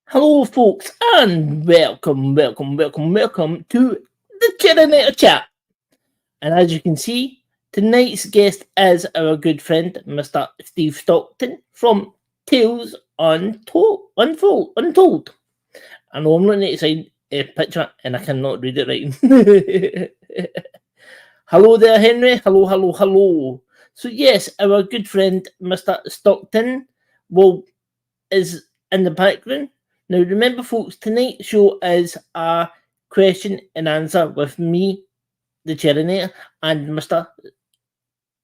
Hello, folks, and welcome to the Chairinator chat. And as you can see, tonight's guest is our good friend, Mr. Steve Stockton from Tales Untold. I know I'm looking at a picture and I cannot read it right. Hello there, Henry. Hello. So yes, our good friend, Mr. Stockton, is in the background. Now, remember, folks, tonight's show is a question and answer with me, the Chairinator, and Mr.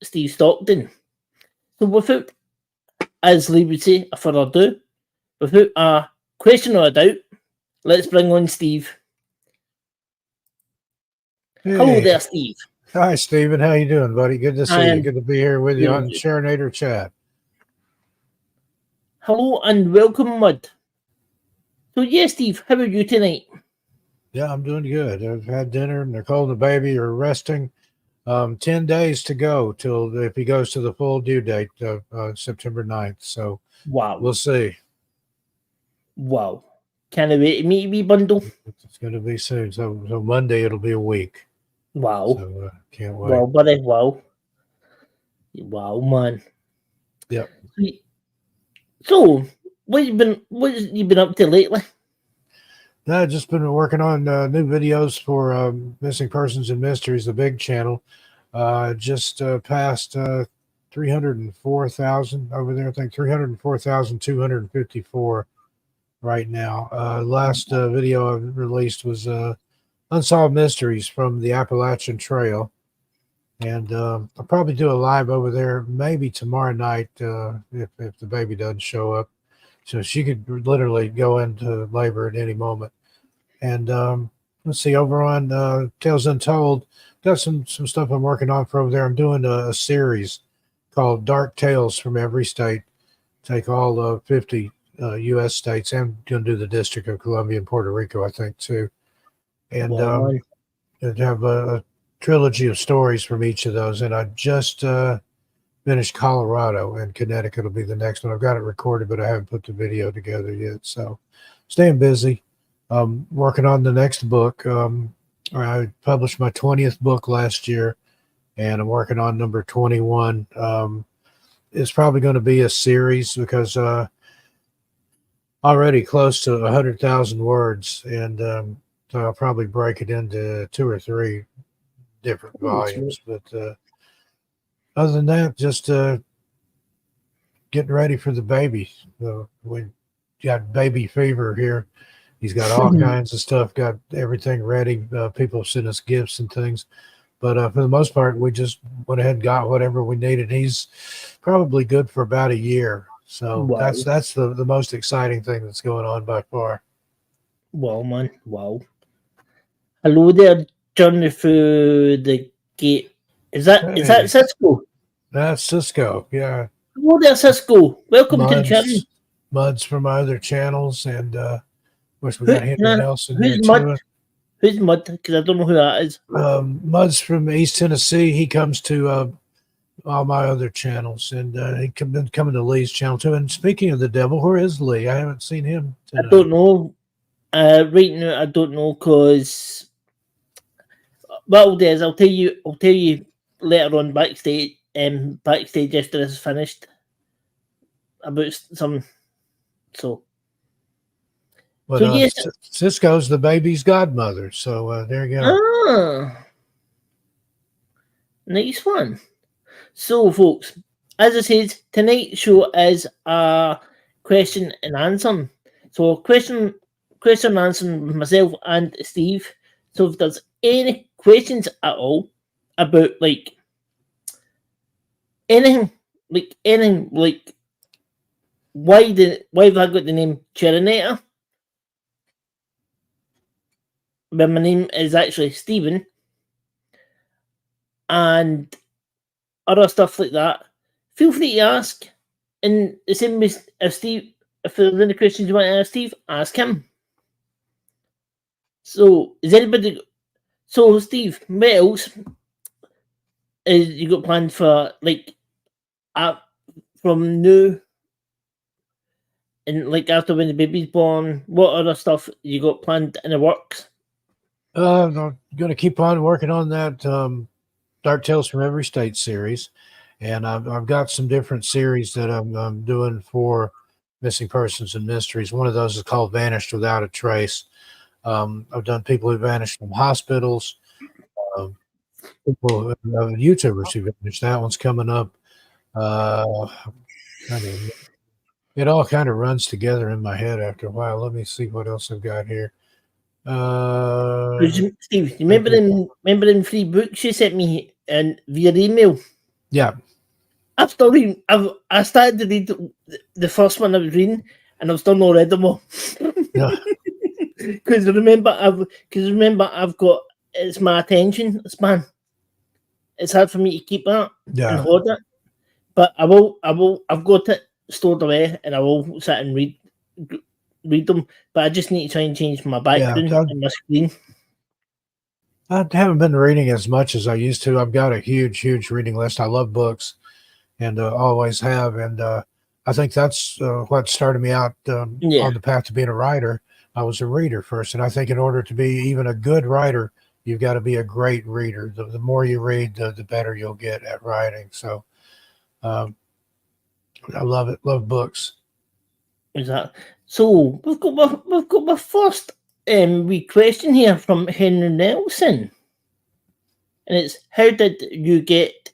Steve Stockton. So, without, as Lee would say, a further ado, without a question or a doubt, let's bring on Steve. Hey. Hello there, Steve. Hi, Stephen. How you doing, buddy? Good to see you. Good to be here with you on Chairinator Chat. Hello and welcome, Mud. So, yes, Steve, how are you tonight? Yeah, I'm doing good. I've had dinner. Nicole and the baby are resting. 10 days to go till if he goes to the full due date of September 9th. So wow, we'll see. Wow. Can't wait to meet you, wee bundle. It's going to be soon. So Monday it'll be a week. Wow. So can't wait. Wow, buddy. Wow. Wow, man. Yep. So, what you been up to lately? I've just been working on new videos for Missing Persons and Mysteries, the big channel. Just passed 304,000 over there. I think 304,254 right now. Last video I released was Unsolved Mysteries from the Appalachian Trail. And I'll probably do a live over there maybe tomorrow night if the baby doesn't show up. So she could literally go into labor at any moment. And let's see, over on Tales Untold, got some stuff I'm working on for over there. I'm doing a series called Dark Tales from Every State. Take all 50 U.S. states. I'm going to do the District of Columbia and Puerto Rico, I think, too. And have a trilogy of stories from each of those. And I just finished Colorado, and Connecticut will be the next one. I've got it recorded, but I haven't put the video together yet. So staying busy. Working on the next book. I published my 20th book last year, and I'm working on number 21. It's probably going to be a series because already close to 100,000 words, and so I'll probably break it into 2 or 3 different volumes. But other than that, just getting ready for the baby. We got baby fever here. He's got all kinds of stuff, got everything ready. People sent us gifts and things. But for the most part, we just went ahead and got whatever we needed. He's probably good for about a year. So that's the most exciting thing that's going on by far. Wow, man. Wow. Hello there, Johnny through the gate. Is that Cisco? That's Cisco, yeah. Hello there, Cisco. Welcome to the channel. Mud's from my other channels, and wish we got Henry Nelson here too. Who's Mud? Because I don't know who that is. Mud's from East Tennessee. He comes to all my other channels, and he been coming to Lee's channel too. And speaking of the devil, where is Lee? I haven't seen him tonight. I don't know. Right now, I don't know because what I'll do is I'll tell you later on backstage. Backstage after this is finished about some. So. But yes, Cisco's the baby's godmother. So there you go. Ah, nice one. So, folks, as I said, tonight's show is a question and answer. So, question and answer with myself and Steve. So, if there's any questions at all about anything, why have I got the name Chairinator? But my name is actually Stephen, and other stuff like that. Feel free to ask. And the same way if there's any questions you want to ask Steve, ask him. So is anybody? So Steve, what else is you got planned for from new And like after when the baby's born, what other stuff you got planned in the works? I'm going to keep on working on that Dark Tales from Every State series, and I've got some different series that I'm doing for missing persons and mysteries. One of those is called Vanished Without a Trace. I've done people who vanished from hospitals, um, people, YouTubers who vanished. That one's coming up. I mean, it all kind of runs together in my head after a while. Let me see what else I've got here. Steve, you remember them 3 books you sent me and via email? Yeah. I started to read the first one I was reading, and I've still not read them all. Yeah. Because remember, I've got, it's my attention span. It's hard for me to keep that and hold it. But I've got it stored away, and I will sit and read them. But I just need to try and change my background and my screen. I haven't been reading as much as I used to. I've got a huge reading list. I love books, and always have. And I think that's what started me out on the path to being a writer. I was a reader first, and I think in order to be even a good writer, you've got to be a great reader. The more you read, the better you'll get at writing. So I love it. Love books. Exactly. So we've got my first wee question here from Henry Nelson, and it's, how did you get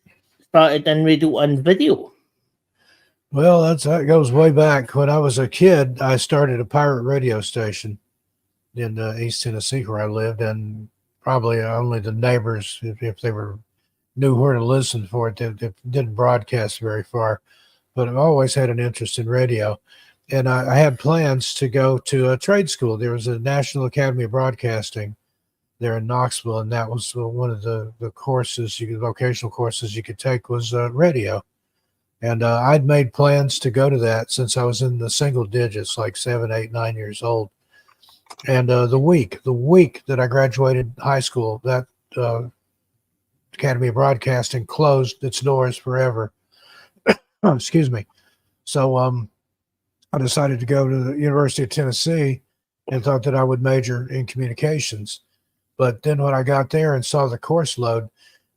started in radio and video? Well, that goes way back. When I was a kid, I started a pirate radio station in East Tennessee where I lived, and probably only the neighbors, if they knew where to listen for it, they didn't broadcast very far. But I've always had an interest in radio, and I had plans to go to a trade school. There was a National Academy of Broadcasting there in Knoxville, and that was one of the courses, vocational courses you could take was radio. And I'd made plans to go to that since I was in the single digits, like 7, 8, 9 years old. And the week that I graduated high school, that Academy of Broadcasting closed its doors forever. Excuse me. So I decided to go to the University of Tennessee and thought that I would major in communications. But then when I got there and saw the course load,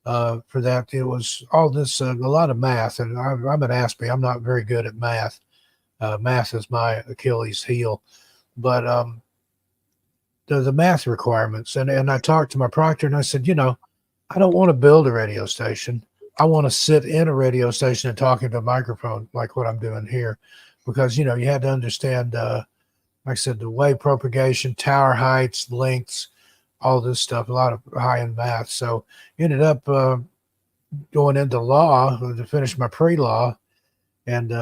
for that, it was all this, a lot of math, and I'm an Aspie. I'm not very good at math. Math is my Achilles heel, but the math requirements, and I talked to my proctor, and I said, I don't want to build a radio station. I want to sit in a radio station and talk into a microphone like what I'm doing here, because you had to understand, like I said, the wave propagation, tower heights, lengths, all this stuff, a lot of high-end math. So ended up going into law to finish my pre-law. And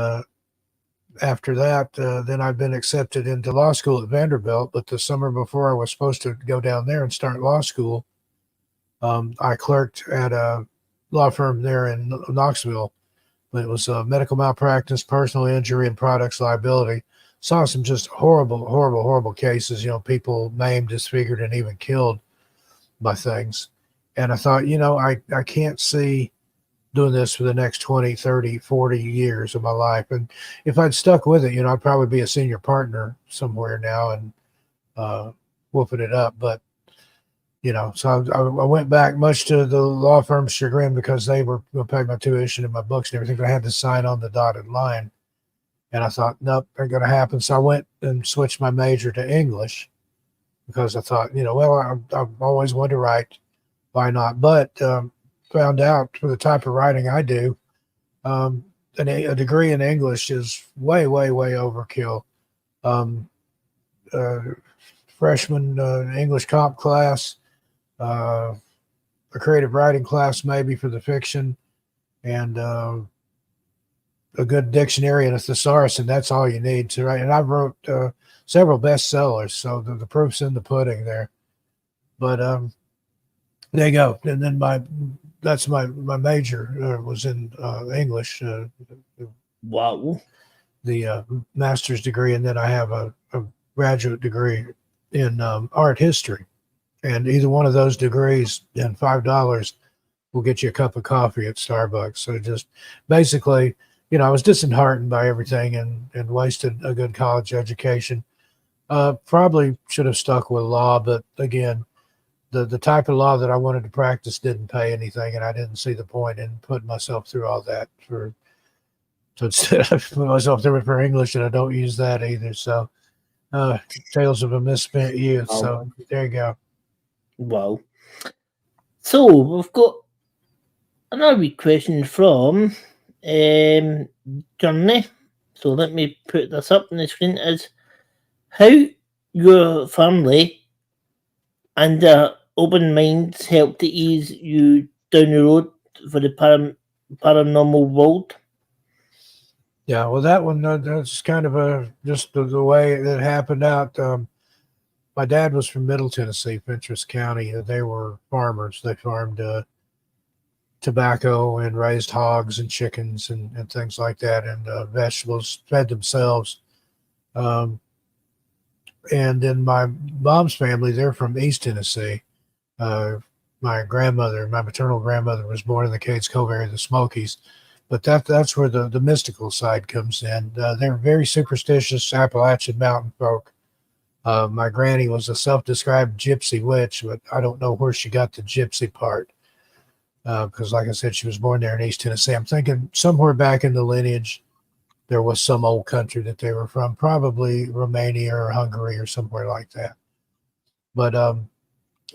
after that, then I've been accepted into law school at Vanderbilt. But the summer before I was supposed to go down there and start law school, I clerked at a law firm there in Knoxville. It was medical malpractice, personal injury, and products liability. Saw some just horrible cases, people maimed, disfigured, and even killed by things. And I thought, I can't see doing this for the next 20, 30, 40 years of my life. And if I'd stuck with it, I'd probably be a senior partner somewhere now and whooping it up. But, so I went back, much to the law firm's chagrin, because they were going to pay my tuition and my books and everything, but I had to sign on the dotted line. And I thought, nope, ain't going to happen. So I went and switched my major to English, because I thought, well, I've always wanted to write. Why not? But found out for the type of writing I do, a degree in English is way overkill. Freshman English comp class, a creative writing class maybe for the fiction, and a good dictionary and a thesaurus, and that's all you need to write. And I wrote several bestsellers, so the proof's in the pudding there. But there you go. And then that's my major was in English. Wow. The master's degree, and then I have a graduate degree in art history. And either one of those degrees and $5 will get you a cup of coffee at Starbucks. So just basically, I was disheartened by everything and wasted a good college education. Probably should have stuck with law, but again, the type of law that I wanted to practice didn't pay anything, and I didn't see the point in putting myself through all that so instead I put myself through it for English, and I don't use that either. So, tales of a misspent youth. Oh, So there you go. wow. So we've got another wee question from Johnny. So let me put this up on the screen. Is how your family and open minds help to ease you down the road for the paranormal world? Yeah, well, that one that's kind of just the way it happened out. My dad was from Middle Tennessee, Fentress County. They were farmers. They farmed tobacco and raised hogs and chickens and things like that, and vegetables, fed themselves. Um, and then my mom's family, they're from East Tennessee. My maternal grandmother, was born in the Cades Cove area of the Smokies, but that's where the mystical side comes in. They're very superstitious Appalachian mountain folk. My granny was a self-described gypsy witch, but I don't know where she got the gypsy part. Because, like I said, she was born there in East Tennessee. I'm thinking somewhere back in the lineage, there was some old country that they were from, probably Romania or Hungary or somewhere like that. But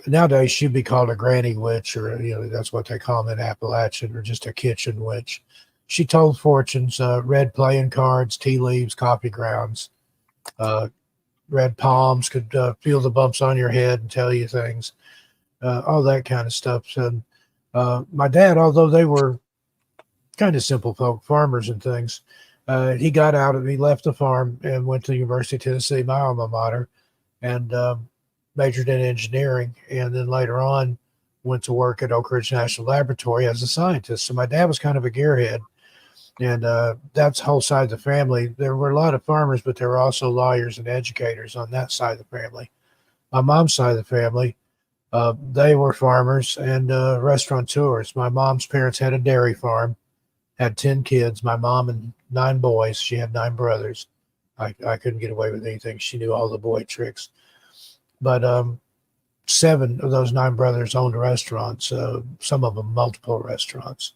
nowadays, she'd be called a granny witch, or that's what they call them in Appalachian, or just a kitchen witch. She told fortunes, read playing cards, tea leaves, coffee grounds, read palms, could feel the bumps on your head and tell you things, all that kind of stuff. So, my dad, although they were kind of simple folk, farmers and things, he left the farm and went to the University of Tennessee, my alma mater, and majored in engineering. And then later on went to work at Oak Ridge National Laboratory as a scientist. So my dad was kind of a gearhead. And that's the whole side of the family. There were a lot of farmers, but there were also lawyers and educators on that side of the family. My mom's side of the family, they were farmers and restaurateurs. My mom's parents had a dairy farm, had 10 kids, my mom and 9 boys. She had 9 brothers. I couldn't get away with anything. She knew all the boy tricks. But 7 of those 9 brothers owned restaurants, some of them multiple restaurants.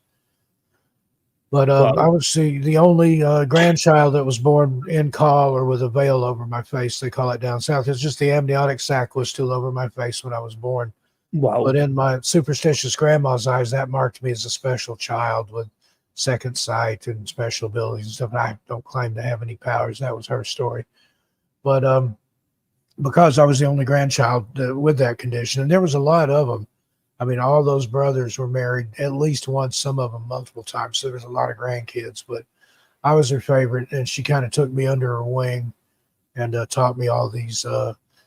But Wow. I was the only grandchild that was born in caul or with a veil over my face. They call it down south. It's just the amniotic sac was still over my face when I was born. Wow. But in my superstitious grandma's eyes, that marked me as a special child with second sight and special abilities and stuff. And I don't claim to have any powers. That was her story. But because I was the only grandchild with that condition, and there was a lot of them. I mean, all those brothers were married at least once, some of them multiple times. So there's a lot of grandkids, but I was her favorite, and she kind of took me under her wing and taught me all these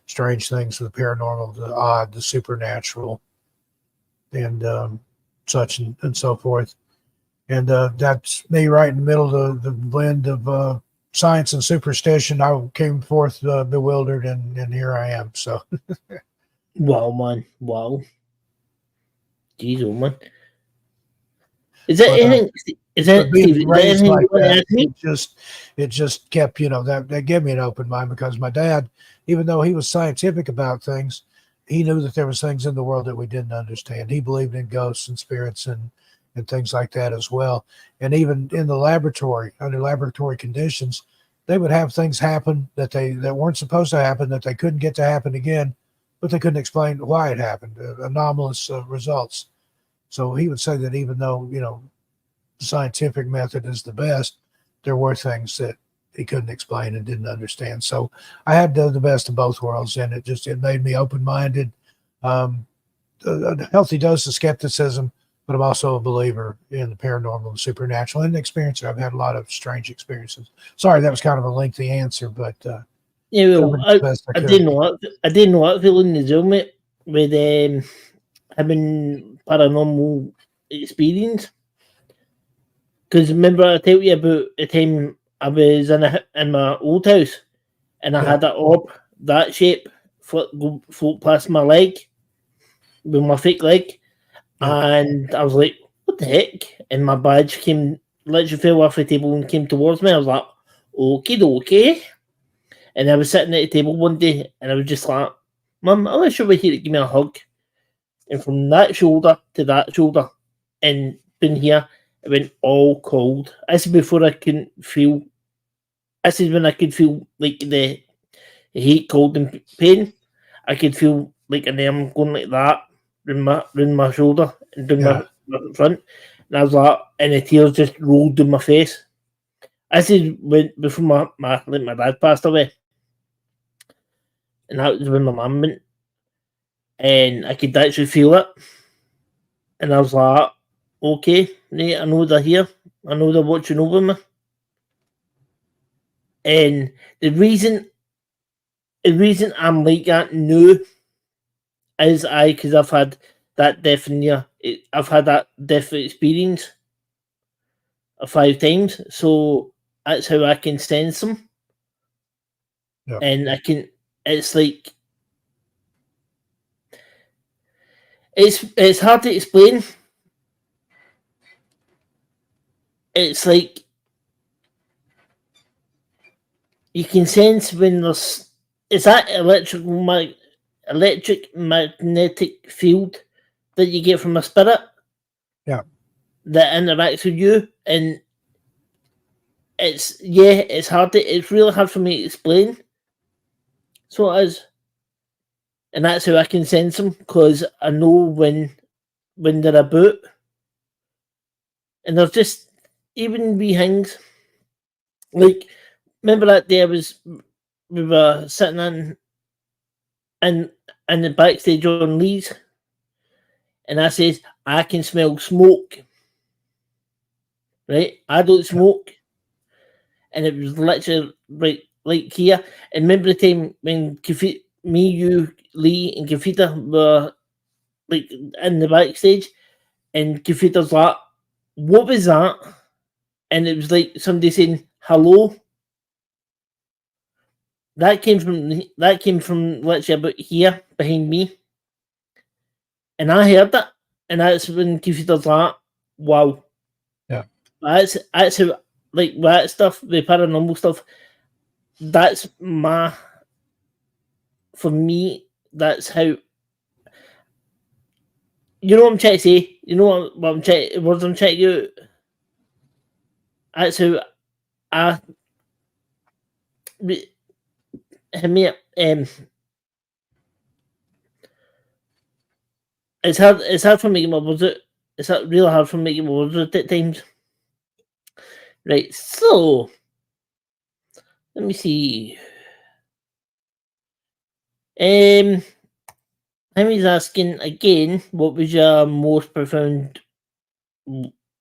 strange things, the paranormal, the odd, the supernatural, and such and so forth. And that's me right in the middle of the blend of science and superstition. I came forth bewildered, and here I am. So, Wow, man. Wow. Jeez, oh man. Is there anything? Is that but being Steve? Is there raised anything like you want to that, ask me? it just kept, that gave me an open mind, because my dad, even though he was scientific about things, he knew that there was things in the world that we didn't understand. He believed in ghosts and spirits and things like that as well. And even in the laboratory, under laboratory conditions, they would have things happen that weren't supposed to happen, that they couldn't get to happen again, but they couldn't explain why it happened. Anomalous results. So he would say that even though the scientific method is the best, there were things that he couldn't explain and didn't understand. So I had the best of both worlds, and it made me open-minded. A healthy dose of skepticism, but I'm also a believer in the paranormal and supernatural and experience. I've had a lot of strange experiences. Sorry, that was kind of a lengthy answer, but Yeah, well, I didn't know what feeling as well, mate, with having paranormal experience. Because remember, I told you about the time I was in my old house, and I had an orb that shape float past my leg with my fake leg, and I was like, "What the heck?" And my badge came literally fell off the table and came towards me. I was like, okie dokie. And I was sitting at the table one day and I was just like, Mum, I wish you were here to give me a hug. And from that shoulder to that shoulder and been here, it went all cold. This is before I couldn't feel. This is when I could feel like the heat, cold, and pain. I could feel like an arm going like that round my shoulder and down my front. And I was like, and the tears just rolled down my face. This is when before my dad passed away. And that was when my mum went. And I could actually feel it. And I was like, okay, right, I know they're here. I know they're watching over me. And the reason I'm like that now is because I've had that death in here. I've had that death experience 5 times, so that's how I can sense them. Yep. And I can. It's like it's hard to explain. It's like you can sense when there's that electric magnetic field that you get from a spirit. Yeah. That interacts with you, and it's really hard for me to explain. So it is. And that's how I can sense them, because I know when they're about. And there's just even wee things. Like, remember that day we were sitting in the backstage on Lee's, and I says, I can smell smoke. Right? I don't smoke. And it was literally right like here. And remember the time when me, you, Lee, and Kafita were like in the backstage, and Kafita's like, what was that? And it was like somebody saying hello. That came from literally about here behind me. And I heard that. And that's when Kafita's like, wow. Yeah. That's how, like, that stuff, the paranormal stuff, that's for me, that's how, you know what I'm trying to say? You know what I'm trying to get out? That's how I, it's hard for me to get my words out. It's really hard for me to get my words out at times. Right, so let me see. He's asking again, what was your most profound,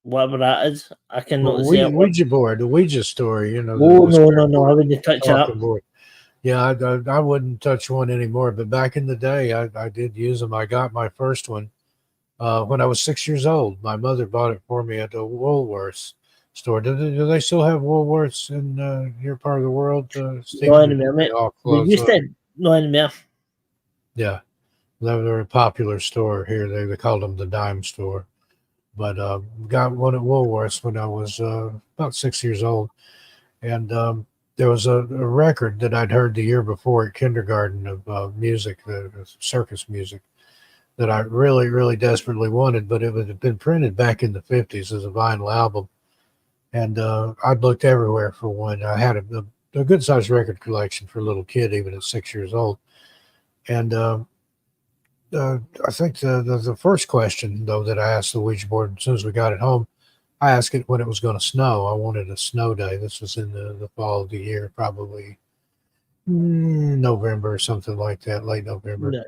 whatever that is? I cannot say it. Ouija board, the Ouija story, you know. Oh, no, I wouldn't touch that. Board. Yeah, I wouldn't touch one anymore. But back in the day, I did use them. I got my first one when I was 6 years old. My mother bought it for me at the Woolworths store. Do they still have Woolworths in your part of the world? Steve? No anymore, mate. They used to. No anymore. Yeah, they were a popular store here. They called them the dime store. But got one at Woolworths when I was about 6 years old. And there was a record that I'd heard the year before at kindergarten of music, circus music, that I really, really desperately wanted, but it had been printed back in the 50s as a vinyl album. And I'd looked everywhere for one. I had a good-sized record collection for a little kid, even at 6 years old. And I think the first question, though, that I asked the Ouija board as soon as we got it home, I asked it when it was going to snow. I wanted a snow day. This was in the fall of the year, probably November or something like that, late November. No.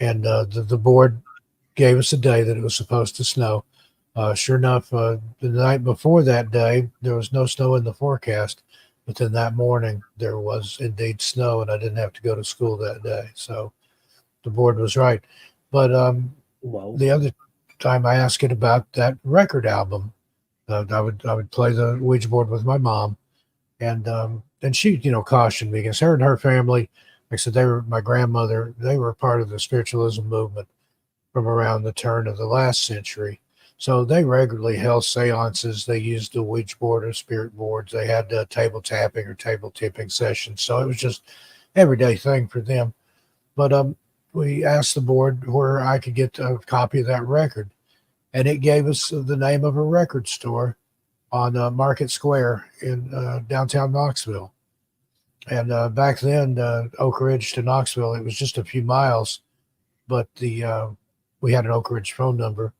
And the board gave us a day that it was supposed to snow. Sure enough, the night before that day, there was no snow in the forecast. But then that morning, there was indeed snow, and I didn't have to go to school that day. So the board was right. But the other time I asked it about that record album, I would play the Ouija board with my mom, and she, cautioned me, because her and her family, like I said, my grandmother, they were part of the spiritualism movement from around the turn of the last century. So they regularly held seances. They used the Ouija board or spirit boards. They had table tapping or table tipping sessions. So it was just everyday thing for them. But we asked the board where I could get a copy of that record, and it gave us the name of a record store on Market Square in downtown Knoxville. And back then, Oak Ridge to Knoxville, it was just a few miles, but we had an Oak Ridge phone number,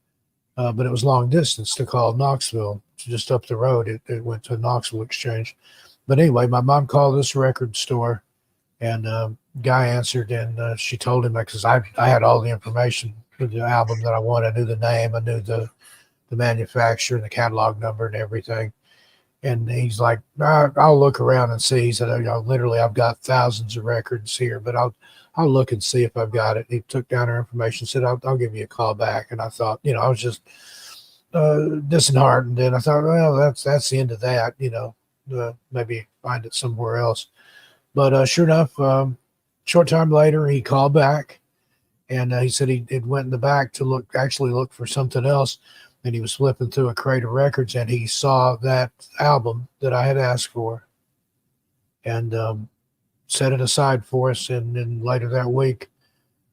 but it was long distance to call Knoxville. Just up the road, it went to Knoxville Exchange. But anyway, my mom called this record store, and guy answered, and she told him, because I had all the information for the album that I wanted. I knew the name, I knew the manufacturer, the catalog number, and everything. And he's like, I'll look around and see. He said, literally, I've got thousands of records here, but I'll look and see if I've got it. He took down her information, said, I'll give you a call back. And I thought, I was just disheartened. And I thought, well, that's the end of that, maybe find it somewhere else. But sure enough, short time later, he called back, and he said he went in the back to look for something else. And he was flipping through a crate of records, and he saw that album that I had asked for, and set it aside for us. And then later that week,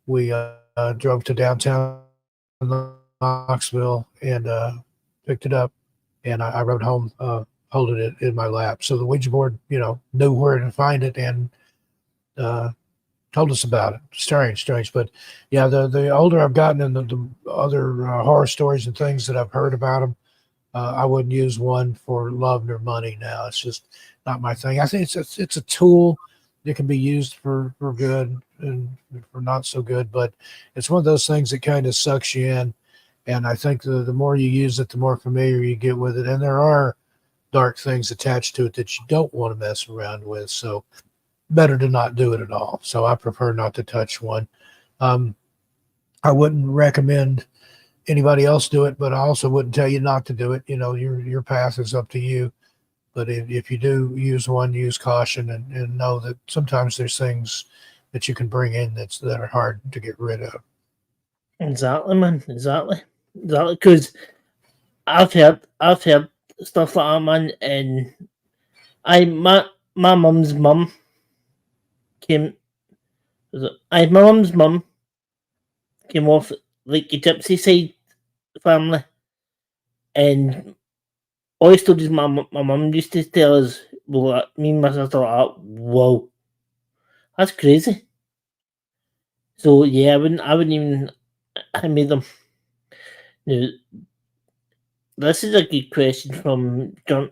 we drove to downtown Knoxville and picked it up, and I rode home holding it in my lap. So the Ouija board, knew where to find it, and told us about it. Strange. But yeah, the older I've gotten, and the other horror stories and things that I've heard about them, I wouldn't use one for love nor money now. It's just not my thing. I think it's a tool that can be used for good and for not so good, but it's one of those things that kind of sucks you in. And I think the more you use it, the more familiar you get with it. And there are dark things attached to it that you don't want to mess around with. So better to not do it at all. So I prefer not to touch one. I wouldn't recommend anybody else do it, but I also wouldn't tell you not to do it. Your path is up to you. But if you do use one, use caution, and know that sometimes there's things that you can bring in that are hard to get rid of. Exactly, man. Exactly. Because I've heard stuff like that, man. And my mum's mum came. My mum's mum came off like a gypsy side family, and all the stories my mum used to tell us, well, me and my sister were like, whoa, that's crazy. So yeah, I wouldn't even made them. Now, this is a good question from John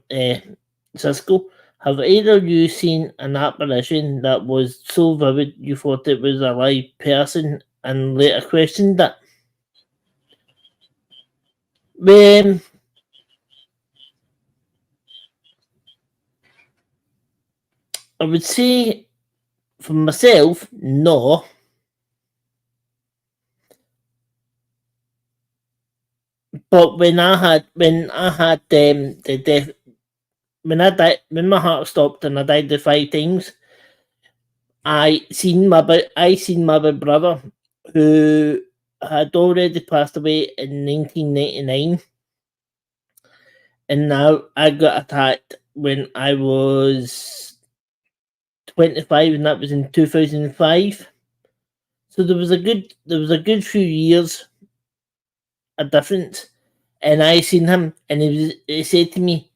Cisco. Have either of you seen an apparition that was so vivid you thought it was a live person and later questioned that? I would say for myself, no. But when I had the death, when my heart stopped and I died the 5 times, I seen my big brother who had already passed away in 1999, and now I got attacked when I was 25, and that was in 2005. So there was a good few years a difference, and I seen him, and he said to me,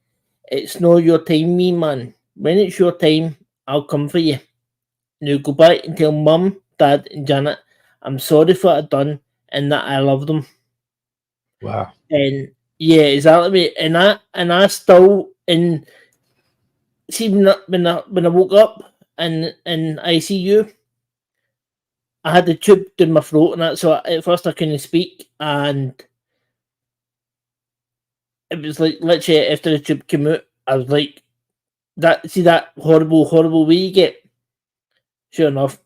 "It's not your time, me man. When it's your time, I'll come for you. Now go back and tell Mum, Dad, and Janet I'm sorry for what I've done and that I love them." Wow. And yeah, exactly. And I still, and see, when I woke up in ICU, I had the tube down my throat and that, so at first I couldn't speak, and it was like literally after the tube came out, I was like, that horrible way you get. Sure enough,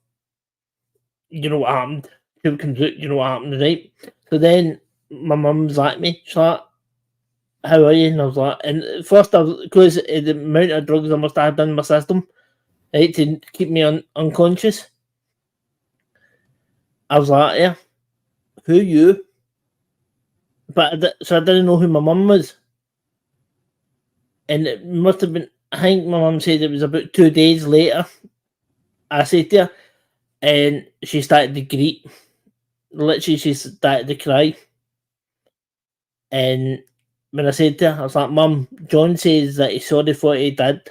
you know what happened. Tube comes out, you know what happened, right? So then my mum's like me, she's like, "How are you?" And I was like, and at first I was, because the amount of drugs I must have done in my system, right, to keep me unconscious. I was like, "Yeah, who you?" but so I didn't know who my mum was, and it must have been. I think my mum said it was about 2 days later. I said to her, and she started to greet. Literally, she started to cry, and when I said to her, I was like, "Mum, John says that he's sorry for what he did.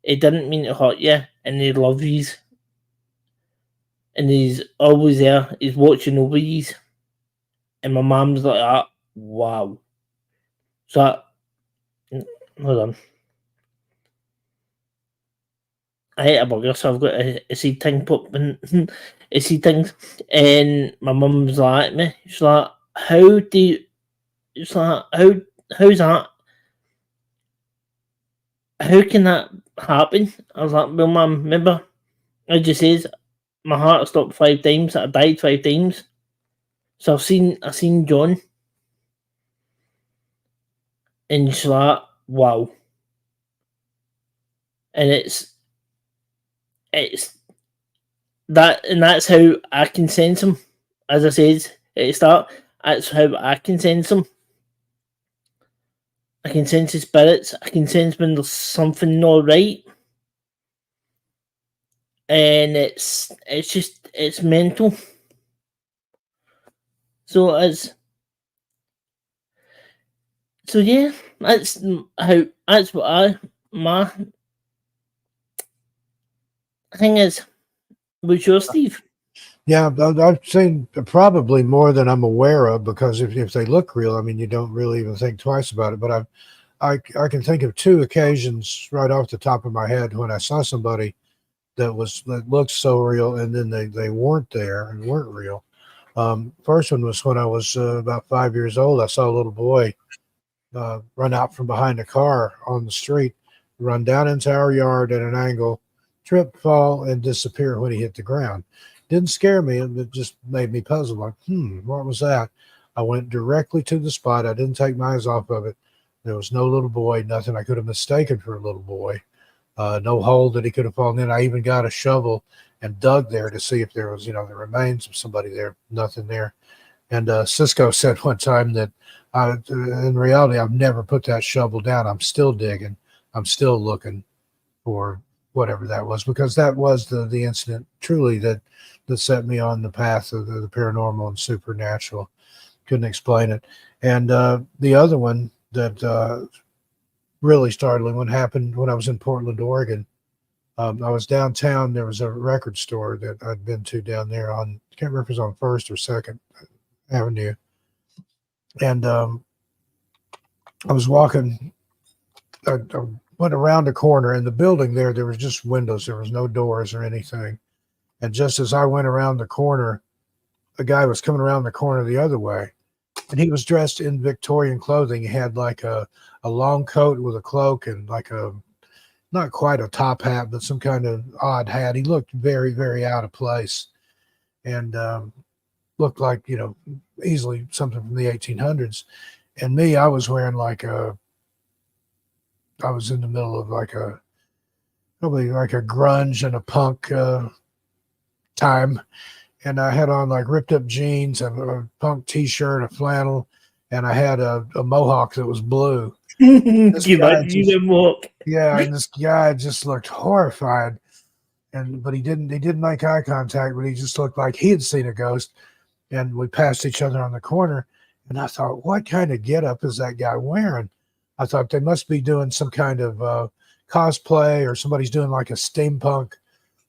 He didn't mean to hurt you, and he loves you, and he's always there. He's watching over you." And my mum's like, "Ah, wow." So, hold on. I ate a burger, so I've got a seed thing popping, a seed things, and my mum's like at me. She's like, "How do you?" She's like, How's that? How can that happen?" I was like, "Well, mum, remember, I just says my heart stopped 5 times. I died 5 times. So I seen John," and she's like, "Wow," and it's that, and that's how I can sense him. As I said at the start, that's how I can sense him. I can sense his spirits. I can sense when there's something not right, and it's mental. So it's so yeah. That's what I my thing is. What's your Steve? Yeah, I've seen probably more than I'm aware of, because if they look real, I mean, you don't really even think twice about it. But I can think of 2 occasions right off the top of my head when I saw somebody that looked so real, and then they weren't there and weren't real. First one was when I was about 5 years old. I saw a little boy run out from behind a car on the street, run down into our yard at an angle, trip, fall, and disappear when he hit the ground. Didn't scare me, it just made me puzzled. Like, what was that? I went directly to the spot. I didn't take my eyes off of it. There was no little boy, nothing I could have mistaken for a little boy. No hole that he could have fallen in. I even got a shovel and dug there to see if there was, the remains of somebody there. Nothing there. And Cisco said one time that in reality, I've never put that shovel down. I'm still digging. I'm still looking for whatever that was, because that was the incident truly that set me on the path of the paranormal and supernatural. Couldn't explain it. And the other one that really startling one happened when I was in Portland, Oregon. I was downtown. There was a record store that I'd been to down there on, I can't remember if it was on First or Second Avenue. And I was walking, I went around a corner, and the building there was just windows. There was no doors or anything. And just as I went around the corner, a guy was coming around the corner the other way. And he was dressed in Victorian clothing. He had like a long coat with a cloak and like not quite a top hat, but some kind of odd hat. He looked very, very out of place, and looked like, easily something from the 1800s. And me, I was wearing I was in the middle of probably like a grunge and a punk time. And I had on like ripped up jeans and a punk t-shirt, a flannel, and I had a mohawk that was blue. This guy just, yeah, and this guy just looked horrified. But he didn't make eye contact, but he just looked like he had seen a ghost. And we passed each other on the corner, and I thought, what kind of getup is that guy wearing? I thought they must be doing some kind of cosplay, or somebody's doing like a steampunk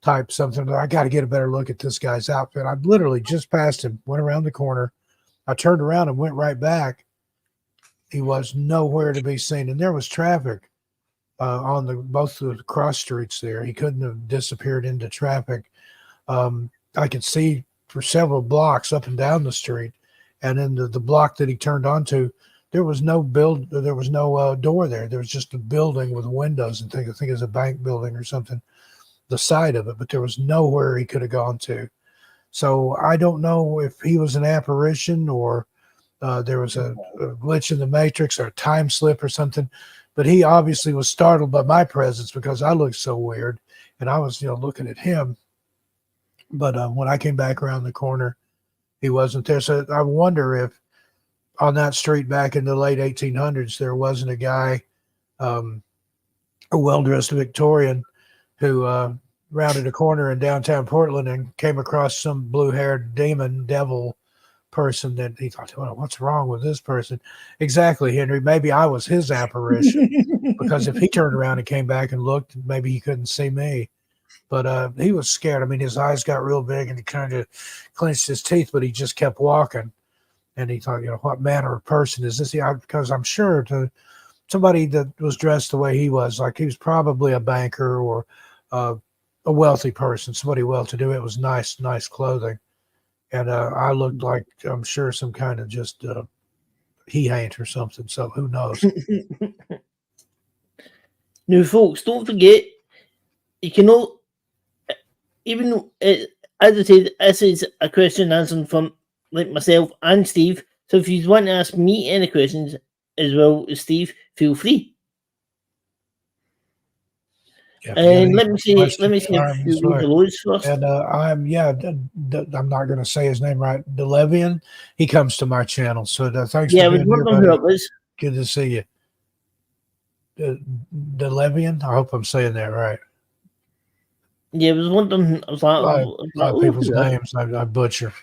type something. I got to get a better look at this guy's outfit. I literally just passed him, went around the corner. I turned around and went right back. He was nowhere to be seen, and there was traffic on both of the cross streets there. He couldn't have disappeared into traffic. I could see for several blocks up and down the street, and in the block that he turned onto, there was no door there. There was just a building with windows and things. I think it was a bank building or something, the side of it, but there was nowhere he could have gone to. So I don't know if he was an apparition, or there was a glitch in the matrix, or a time slip or something. But he obviously was startled by my presence, because I looked so weird, and I was, looking at him. But when I came back around the corner, he wasn't there. So I wonder if on that street back in the late 1800s, there wasn't a guy, a well-dressed Victorian, who rounded a corner in downtown Portland and came across some blue-haired demon devil person that he thought, well, what's wrong with this person? Exactly, Henry. Maybe I was his apparition, because if he turned around and came back and looked, maybe he couldn't see me. But he was scared. I mean, his eyes got real big and he kind of clenched his teeth, but he just kept walking. And he thought, what manner of person is this? Because I'm sure to somebody that was dressed the way he was, like he was probably a banker or a wealthy person, somebody well-to-do. It was nice clothing. And I looked like, I'm sure, some kind of just he-ain't or something. So who knows? Now, folks, don't forget, you cannot, even though, as I said, this is a question answered from like myself and Steve. So if you want to ask me any questions as well as Steve, feel free. And let me see a few of those first. And I'm not going to say his name right. Delevian, he comes to my channel. So thanks for being here, buddy. Good to see you. Delevian, I hope I'm saying that right. Yeah, I was wondering. I was like, a lot of people's names I butcher.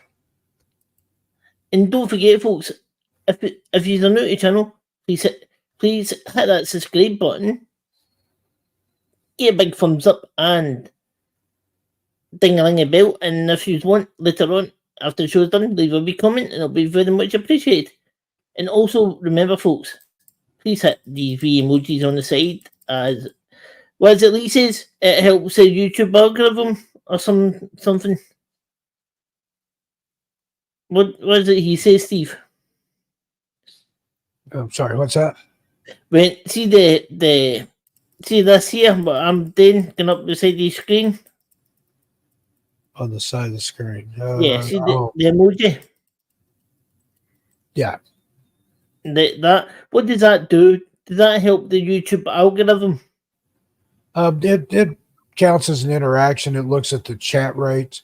And don't forget, folks, if you're new to the channel, please hit that subscribe button. Get a big thumbs up and ding-a-ling a bell. And if you want, later on, after the show's done, leave a wee comment and it'll be very much appreciated. And also, remember, folks, please hit these wee emojis on the side. As what is it Lee says? It helps the YouTube algorithm or something. What is it he says, Steve? I'm sorry, what's that? When see this here, but I'm then going up beside the screen. On the side of the screen. Yeah, see the emoji? Yeah. That what does that do? Does that help the YouTube algorithm? It counts as an interaction. It looks at the chat rates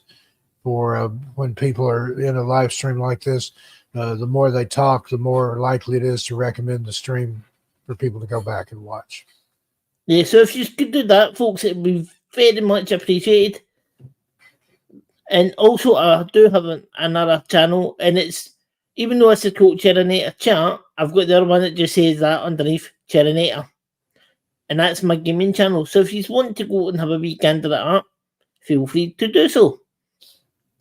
for when people are in a live stream like this. The more they talk, the more likely it is to recommend the stream for people to go back and watch. Yeah, so if you could do that, folks, it would be very much appreciated. And also, I do have another channel, and it's, even though it's called Chairinator Chat, I've got the other one that just says that underneath, Chairinator. And that's my gaming channel. So if you want to go and have a weekend of that, feel free to do so.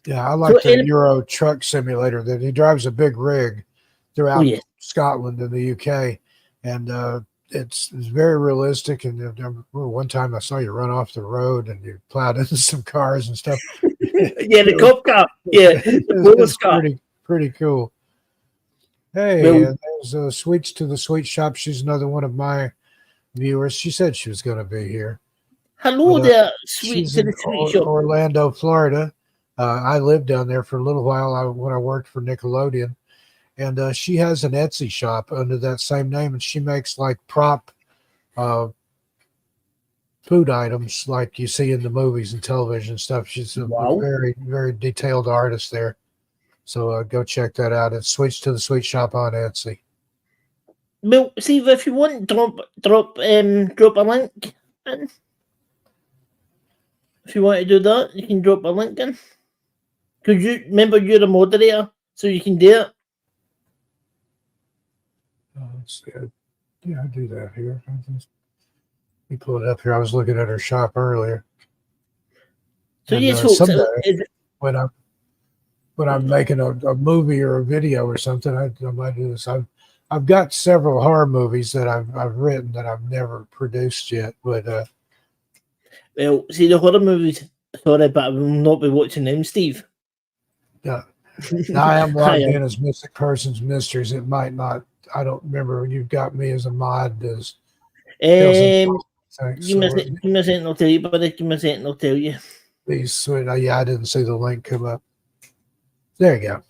Yeah, I like the Euro truck simulator that he drives a big rig throughout Scotland and the UK. And it's very realistic. And one time I saw you run off the road and you plowed into some cars and stuff. Yeah, the cop car. Yeah, it's pretty cool. Hey, there's Sweets to the Sweet Shop. She's another one of my viewers. She said she was going to be here. Hello there, Sweets to the Sweet Shop. Orlando, Florida. I lived down there for a little while when I worked for Nickelodeon. And she has an Etsy shop under that same name, and she makes like prop food items like you see in the movies and television stuff. She's a very, very detailed artist there. So go check that out. It's Sweets to the Sweet Shop on Etsy. Well, Steve, if you want, drop a link in. If you want to do that, you can drop a link in. Because you remember you're a moderator, so you can do it. Let's see. Yeah, I do that here. Let me pull it up here. I was looking at her shop earlier. So yes, folks, someday, when I'm making a movie or a video or something, I might do this. I've got several horror movies that I've written that I've never produced yet. But well, see the horror movies. Sorry, but I will not be watching them, Steve. Yeah, I am logged in as Mystic Persons Mysteries. It might not. I don't remember. You've got me as a mod. As give me a second, I'll tell you, buddy. Give me a second, I'll tell you. These sweet. Yeah, I didn't see the link come up. There you go.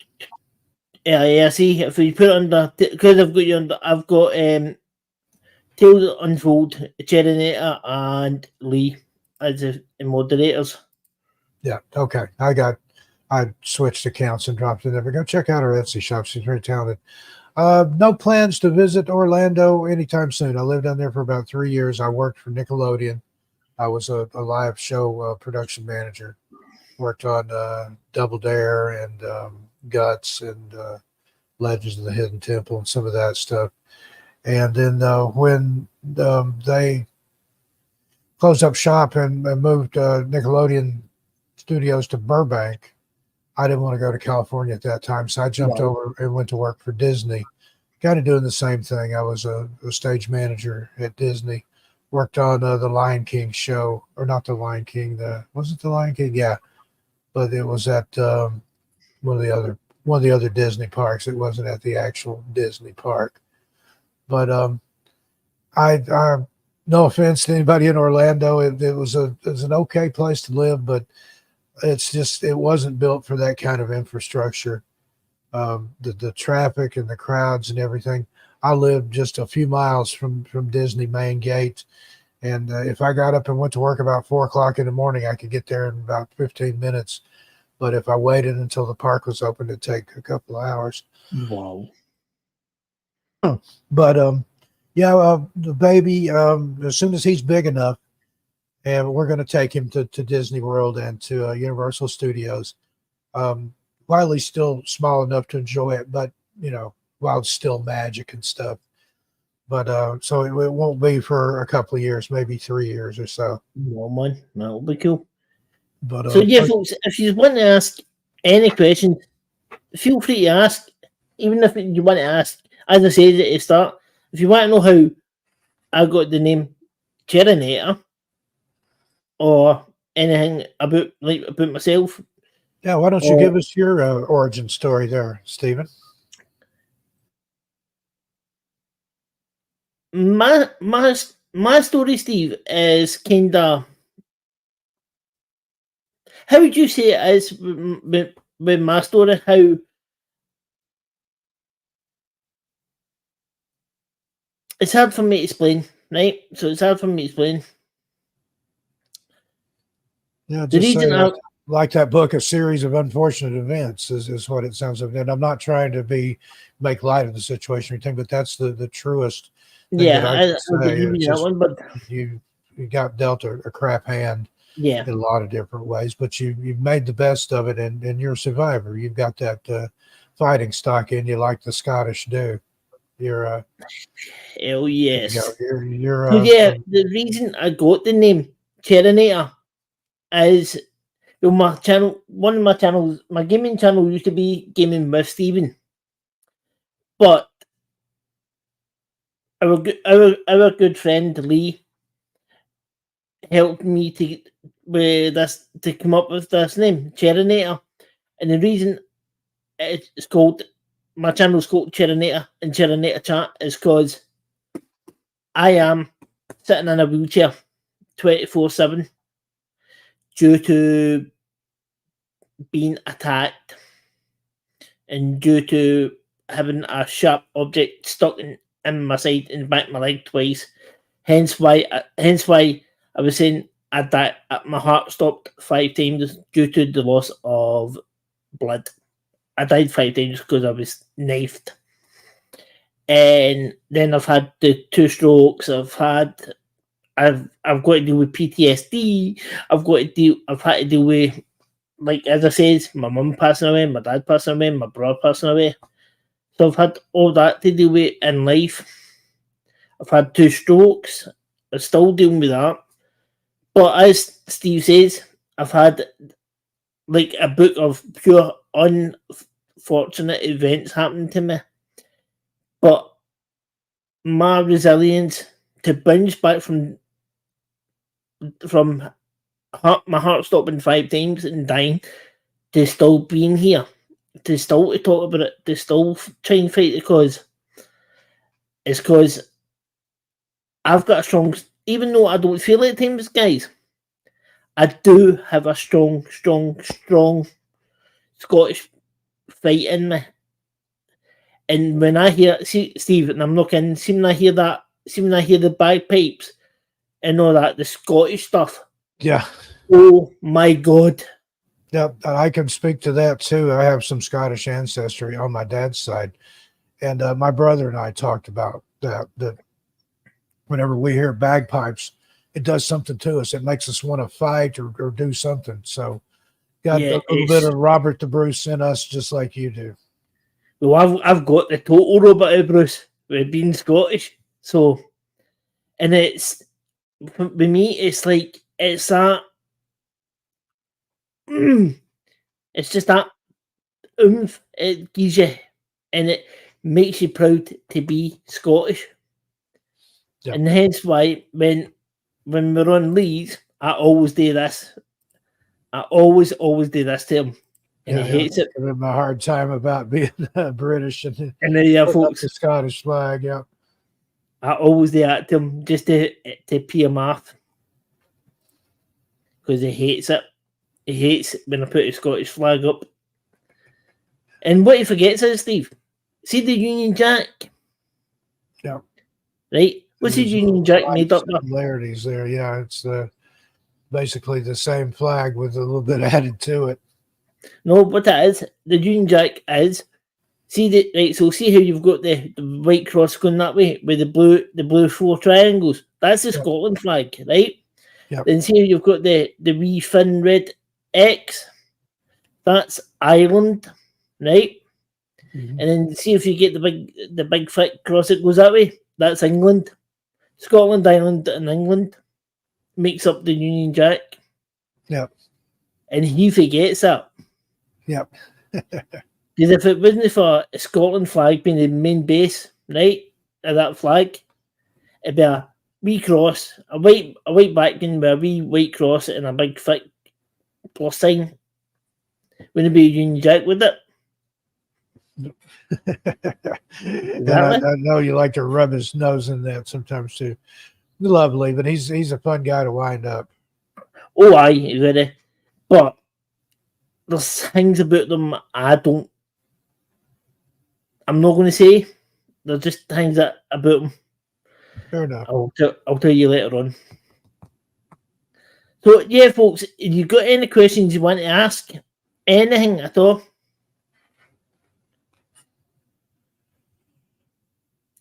Yeah. See, if you put it under, because I've got you under, I've got Tales Unfold, Chairinator, and Lee as the moderators. Yeah. Okay. I switched accounts and dropped it there. But go check out her Etsy shop. She's very talented. No plans to visit Orlando anytime soon. I lived down there for about 3 years. I worked for Nickelodeon. I was a live show production manager. Worked on Double Dare and Guts and Legends of the Hidden Temple and some of that stuff. And then when they closed up shop and moved Nickelodeon Studios to Burbank, I didn't want to go to California at that time, so I jumped over and went to work for Disney. Kind of doing the same thing. I was a stage manager at Disney. Worked on the Lion King show, or not the Lion King. Was it the Lion King? Yeah, but it was at one of the other Disney parks. It wasn't at the actual Disney park. But I no offense to anybody in Orlando, it was an okay place to live, but it wasn't built for that kind of infrastructure. The traffic and the crowds and everything. I lived just a few miles from Disney main gate, and if I got up and went to work about 4 o'clock in the morning, I could get there in about 15 minutes. But if I waited until the park was open, it'd take a couple of hours. Wow. But the baby, as soon as he's big enough, and we're going to take him to Disney World and to Universal Studios. While he's still small enough to enjoy it, but while it's still magic and stuff. But so it won't be for a couple of years, maybe 3 years or so. No, man, that'll be cool. But so yeah, folks, if you want to ask any questions, feel free to ask. Even if you want to ask, as I said at the start, if you want to know how I got the name Chairinator or anything about myself. Yeah, why don't you give us your origin story there, Stephen? My story, Steve, is kind of, how would you say it is with my story? How it's hard for me to explain, right? So it's hard for me to explain. Yeah, just say like that book, A Series of Unfortunate Events is what it sounds like. And I'm not trying to make light of the situation or anything, but that's the truest thing that I can say. That one, but you got dealt a crap hand in a lot of different ways, but you've made the best of it, and you're a survivor. You've got that fighting stock in you, like the Scottish do. You're hell yes. You're the reason I got the name Chairinator is one of my channels, my gaming channel used to be Gaming with Stephen, but our good friend Lee helped me to come up with this name, Chairinator, and the reason it's called, my channel's called Chairinator and Chairinator Chat is because I am sitting in a wheelchair 24/7 due to being attacked and due to having a sharp object stuck in my side and back of my leg twice. Hence why I was saying my heart stopped 5 times due to the loss of blood. I died 5 times because I was knifed. And then I've had the 2 strokes. I've got to deal with PTSD. I've had to deal with, like as I said, my mum passing away, my dad passing away, my brother passing away. So I've had all that to deal with in life. I've had 2 strokes. I'm still dealing with that. But as Steve says, I've had like a book of pure unfortunate events happening to me. But my resilience to bounce back from my heart stopping 5 times and dying to still being here, to still to talk about it, to still try and fight the cause, is because I've got a strong, even though I don't feel it at times, guys, I do have a strong Scottish fight in me. And when I hear, see, Steve, and I'm not kidding, when I hear the bagpipes and all that, the Scottish stuff. Yeah. Oh my God. Yeah, I can speak to that too. I have some Scottish ancestry on my dad's side. And my brother and I talked about that whenever we hear bagpipes, it does something to us. It makes us want to fight or do something. So got Yeah, a little bit of Robert the Bruce in us, just like you do. well, I've got the total robot of Bruce with being Scottish. So, and it's with me, it's like it's that. It's just that oomph it gives you, and it makes you proud to be Scottish. Yep. And hence why when we're on leads, I always do this. I always do this to him, and he hates it. Give him a hard time about being British and And then putting up folks, the Scottish flag. Yeah. I always do that to him just to pee him off because he hates it. He hates when I put a Scottish flag up. And what he forgets is, Steve, see the Union Jack? Yeah. Right? What's the Union Jack made up of? Similarities there. Yeah, it's basically the same flag with a little bit added to it. No, what it is, the Union Jack is, see the right, so see how you've got the white cross going that way with the blue four triangles. That's the Scotland flag, right? Yep. Then see how you've got the wee thin red X. That's Ireland, right? Mm-hmm. And then see if you get the big thick cross that goes that way. That's England. Scotland, Ireland, and England makes up the Union Jack. Yep. And he forgets that. Yep. Because if it wasn't for a Scotland flag being the main base, right, of that flag, it'd be a wee cross, a white background with a wee white cross and a big thick plus sign. Wouldn't it be a Union Jack, would it? And I know you like to rub his nose in that sometimes too. Lovely, but he's a fun guy to wind up. Oh, aye, very. But there's things about them I'm not going to say. There's just things about them. Fair enough. I'll tell you later on. So yeah, folks, if you got any questions you want to ask, anything at all,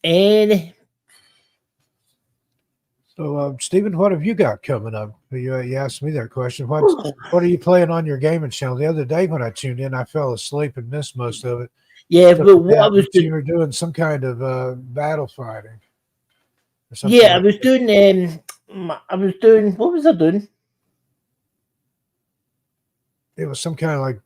any. So, Stephen, what have you got coming up? You asked me that question. What are you playing on your gaming channel? The other day when I tuned in, I fell asleep and missed most of it. Yeah, but what I was doing, you were doing some kind of battle fighting. Yeah, I was doing. What was I doing? It was some kind of like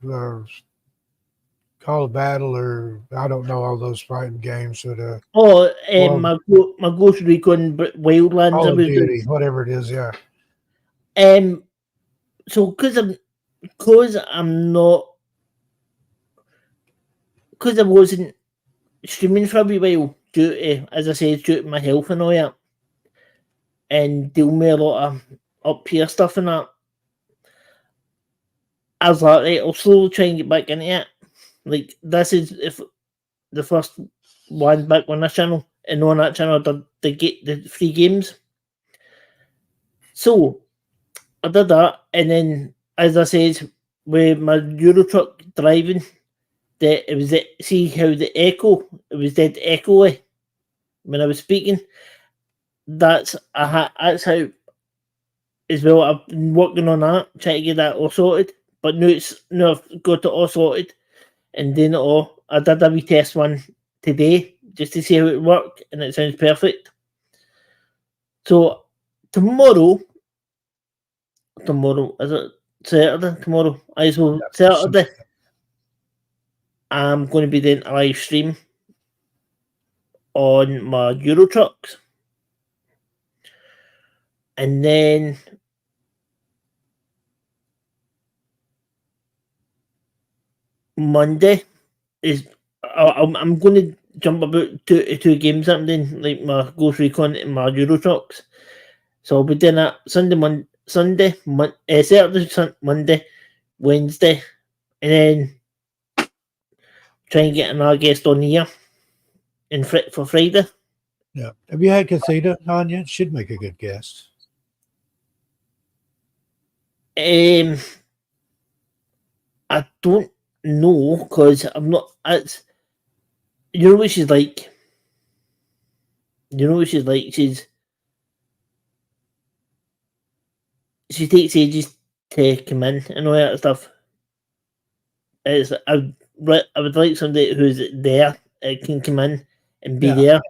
Call of Battle, or I don't know, all those fighting games. But my Ghost Recon Wildlands. Call of Duty, whatever it is. Yeah. So because I wasn't streaming for a wee while due to, as I said, due to my health and all that, and dealing with a lot of up here stuff and that. I was like, right, I'll slowly try and get back into it. Like, this is the first one back on this channel, and on that channel I did the free games. So I did that, and then, as I said, with my Euro truck driving, it was see how the echo, it was dead echoey when I was speaking. That's how, as well, I've been working on that, trying to get that all sorted. But now I've got it all sorted and doing it all. I did a wee test one today just to see how it worked, and it sounds perfect. So tomorrow is it Saturday? Tomorrow, Saturday. I'm going to be doing a live stream on my Euro trucks, and then Monday is I'm going to jump about two games I'm doing, like my Ghost Recon and my Euro trucks. So I'll be doing that Saturday, Monday, Wednesday, and then try and get another guest on here for Friday. Yeah. Have you had Cathedra on yet? Should make a good guest. I don't know, because I'm not. You know what she's like? You know what she's like? She takes ages to come in and all that stuff. It's I would like somebody who's there can come in and be Yeah. there.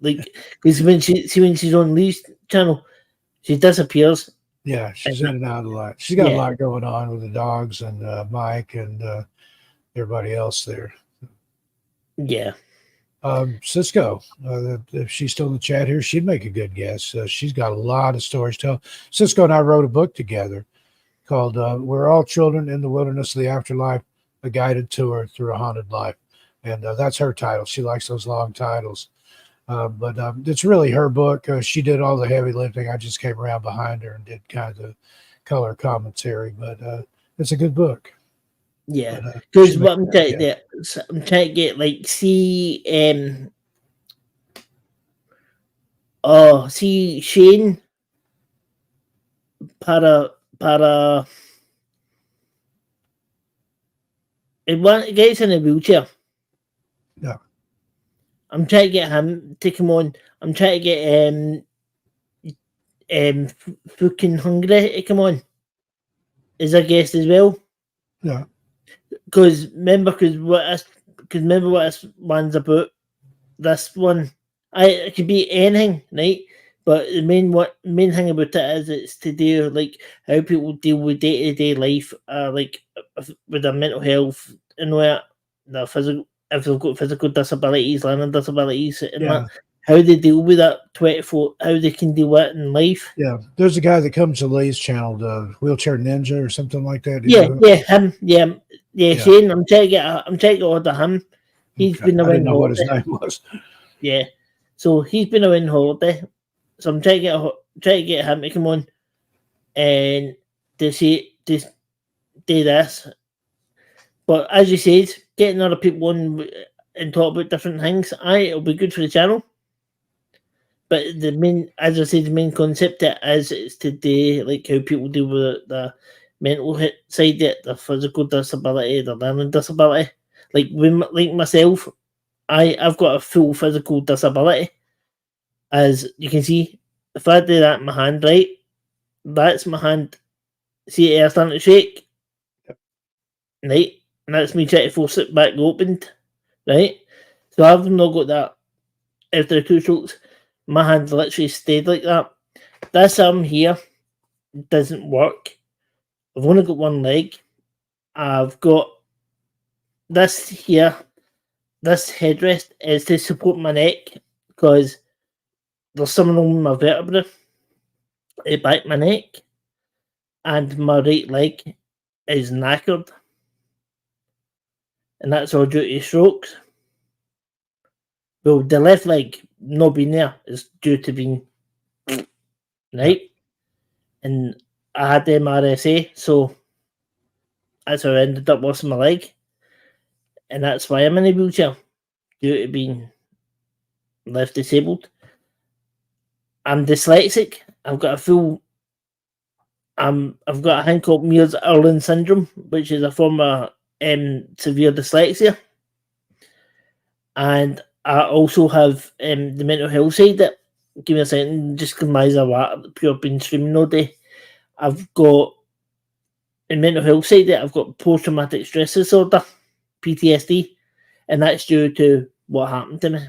Like, because when she's on Lee's channel, she disappears. Yeah, she's And, in and out a lot. She's got a yeah, lot going on with the dogs and Mike and everybody else there. yeah, Cisco, if she's still in the chat here, she'd make a good guest. She's got a lot of stories to tell. Cisco and I wrote a book together called We're All Children in the Wilderness of the Afterlife, a guided tour through a haunted life. And that's her title. She likes those long titles. But it's really her book. She did all the heavy lifting. I just came around behind her and did kind of the color commentary. But it's a good book. yeah. But Because she what makes I'm a trying good to guest. do, I'm trying to get like see Shane para it one gets in a wheelchair. Yeah. I'm trying to get him to come on. I'm trying to get fucking hungry to come on as a guest as well. Yeah. Because remember what this one's about. This one, it could be anything, right? But the main thing about it is it's to do like how people deal with day to day life, like with their mental health and what their physical, if they've got physical disabilities, learning disabilities, and Yeah. that how they deal with that 24, how they can deal with it in life. Yeah. There's a guy that comes to Lee's channel, the Wheelchair Ninja or something like that. Do you Yeah, know? yeah, him, yeah, Yeah. Shane. I'm trying to get hold of him. He's Okay. been I away didn't on know what his holiday. name was. Yeah, so he's been away on holiday. So I'm trying to get him to come on and to see to do this. But as you said, getting other people on and talk about different things, it'll be good for the channel. But the main, as I said, the main concept is to do like how people deal with the mental side, the physical disability, the learning disability. Like myself, I've got a full physical disability. As you can see, if I do that in my hand, right, that's my hand. See it starting to shake, right? And that's me trying to force it back opened, right? So I've not got that after 2 strokes. My hand literally stayed like that. This arm here doesn't work. I've only got one leg. I've got this here. This headrest is to support my neck because there's something wrong with my vertebrae at back my neck, and my right leg is knackered, and that's all due to strokes. Well, the left leg not being there is due to being Yeah. right, and I had MRSA, so that's how I ended up losing my leg, and that's why I'm in a wheelchair due to being left disabled. I'm dyslexic. I've got a thing called Mears-Irlen syndrome, which is a form of severe dyslexia, and I also have the mental health side. That give me a second, just because my eyes are wet, pure been streaming all day. I've got in mental health side that I've got post traumatic stress disorder, PTSD, and that's due to what happened to me.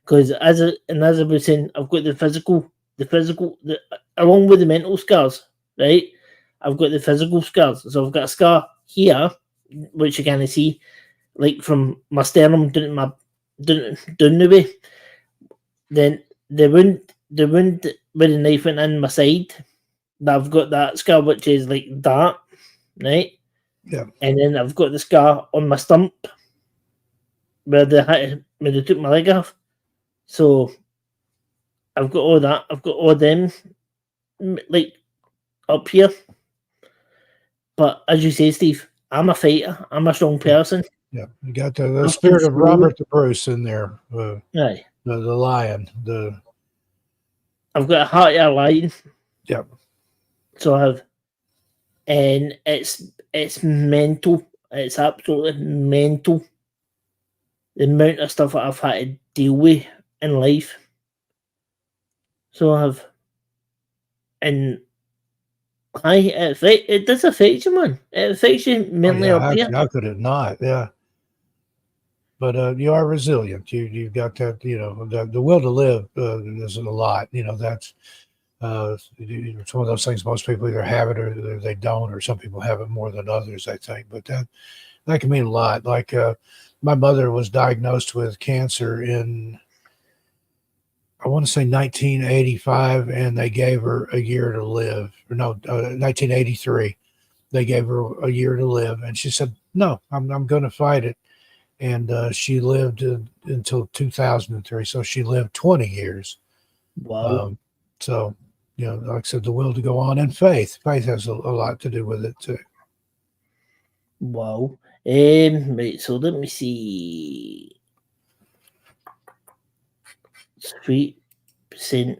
Because as I was saying, I've got along with the mental scars, right? I've got the physical scars. So I've got a scar here, which you kind of see, like from my sternum down the way. Then the wound where the knife went in my side. I've got that scar, which is like that, right? Yeah. And then I've got the scar on my stump where they took my leg off. So I've got all that. I've got all them like up here. But as you say, Steve, I'm a fighter. I'm a strong person. Yeah. You got the I'm spirit of controlled. Robert the Bruce in there. Aye. The lion. I've got a heart of a lion. Yeah. So I have, and it's mental. It's absolutely mental. the amount of stuff that I've had to deal with in life. So I have, and it does affect you, man. It affects you Oh mentally yeah, up there. how could it not? Yeah. But you are resilient. You've got that, the will to live is a lot. That's it's one of those things most people either have it or they don't, or some people have it more than others, I think. But that can mean a lot. Like my mother was diagnosed with cancer in, I want to say 1985, and they gave her a year to live. Or no, 1983. They gave her a year to live, and she said, "No, I'm going to fight it." And she lived until 2003. So she lived 20 years. Wow. Um, so, like I said, the will to go on, and faith. Faith has a lot to do with it too. Wow. Right, so let me see. 3%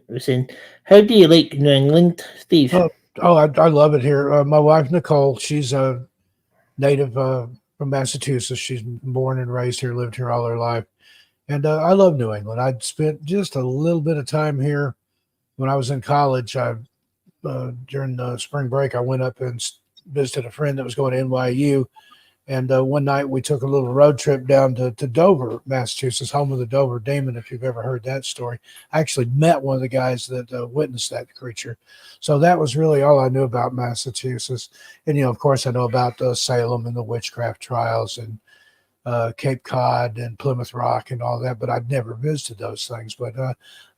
was in. How do you like New England, Steve? I love it here. My wife Nicole, she's a native from Massachusetts. She's born and raised here, lived here all her life, and I love New England. I'd spent just a little bit of time here when I was in college. During spring break, I went up and visited a friend that was going to NYU. And one night we took a little road trip down to Dover, Massachusetts, home of the Dover Demon, if you've ever heard that story. I actually met one of the guys that witnessed that creature. So that was really all I knew about Massachusetts. And, of course, I know about Salem and the witchcraft trials and Cape Cod and Plymouth Rock and all that, but I'd never visited those things. But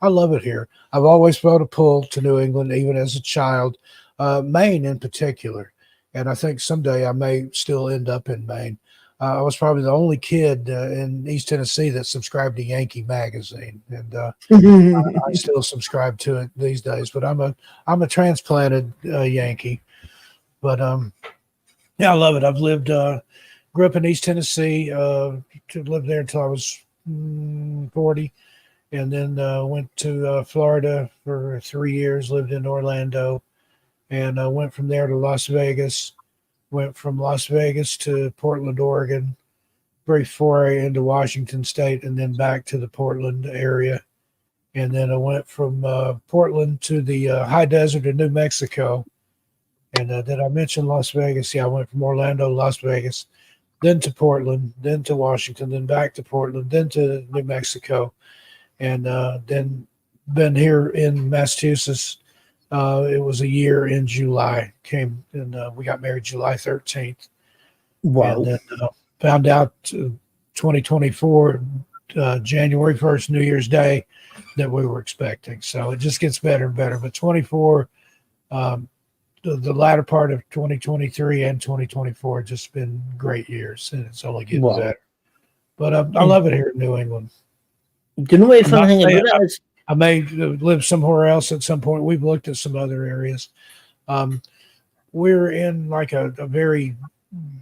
I love it here. I've always felt a pull to New England, even as a child, Maine in particular. And I think someday I may still end up in Maine. I was probably the only kid in East Tennessee that subscribed to Yankee magazine, and I still subscribe to it these days. But I'm a transplanted Yankee. But yeah, I love it. I've lived grew up in East Tennessee. Lived there until I was 40, and then went to Florida for 3 years. Lived in Orlando, and went from there to Las Vegas. Went from Las Vegas to Portland, Oregon, brief foray into Washington State, and then back to the Portland area. And then I went from Portland to the high desert of New Mexico. And did I mention Las Vegas? Yeah, I went from Orlando to Las Vegas, then to Portland, then to Washington, then back to Portland, then to New Mexico, and then been here in Massachusetts. It was a year in July. Came and we got married July 13th, and Wow. then found out 2024 January 1st, New Year's Day, that we were expecting. So it just gets better and better. But 24, the latter part of 2023 and 2024 just been great years, and it's only getting Wow. better. But I And love it here in New England. do you know what the I'm fun not thing saying about it is? I may live somewhere else at some point. We've looked at some other areas. We're in like a very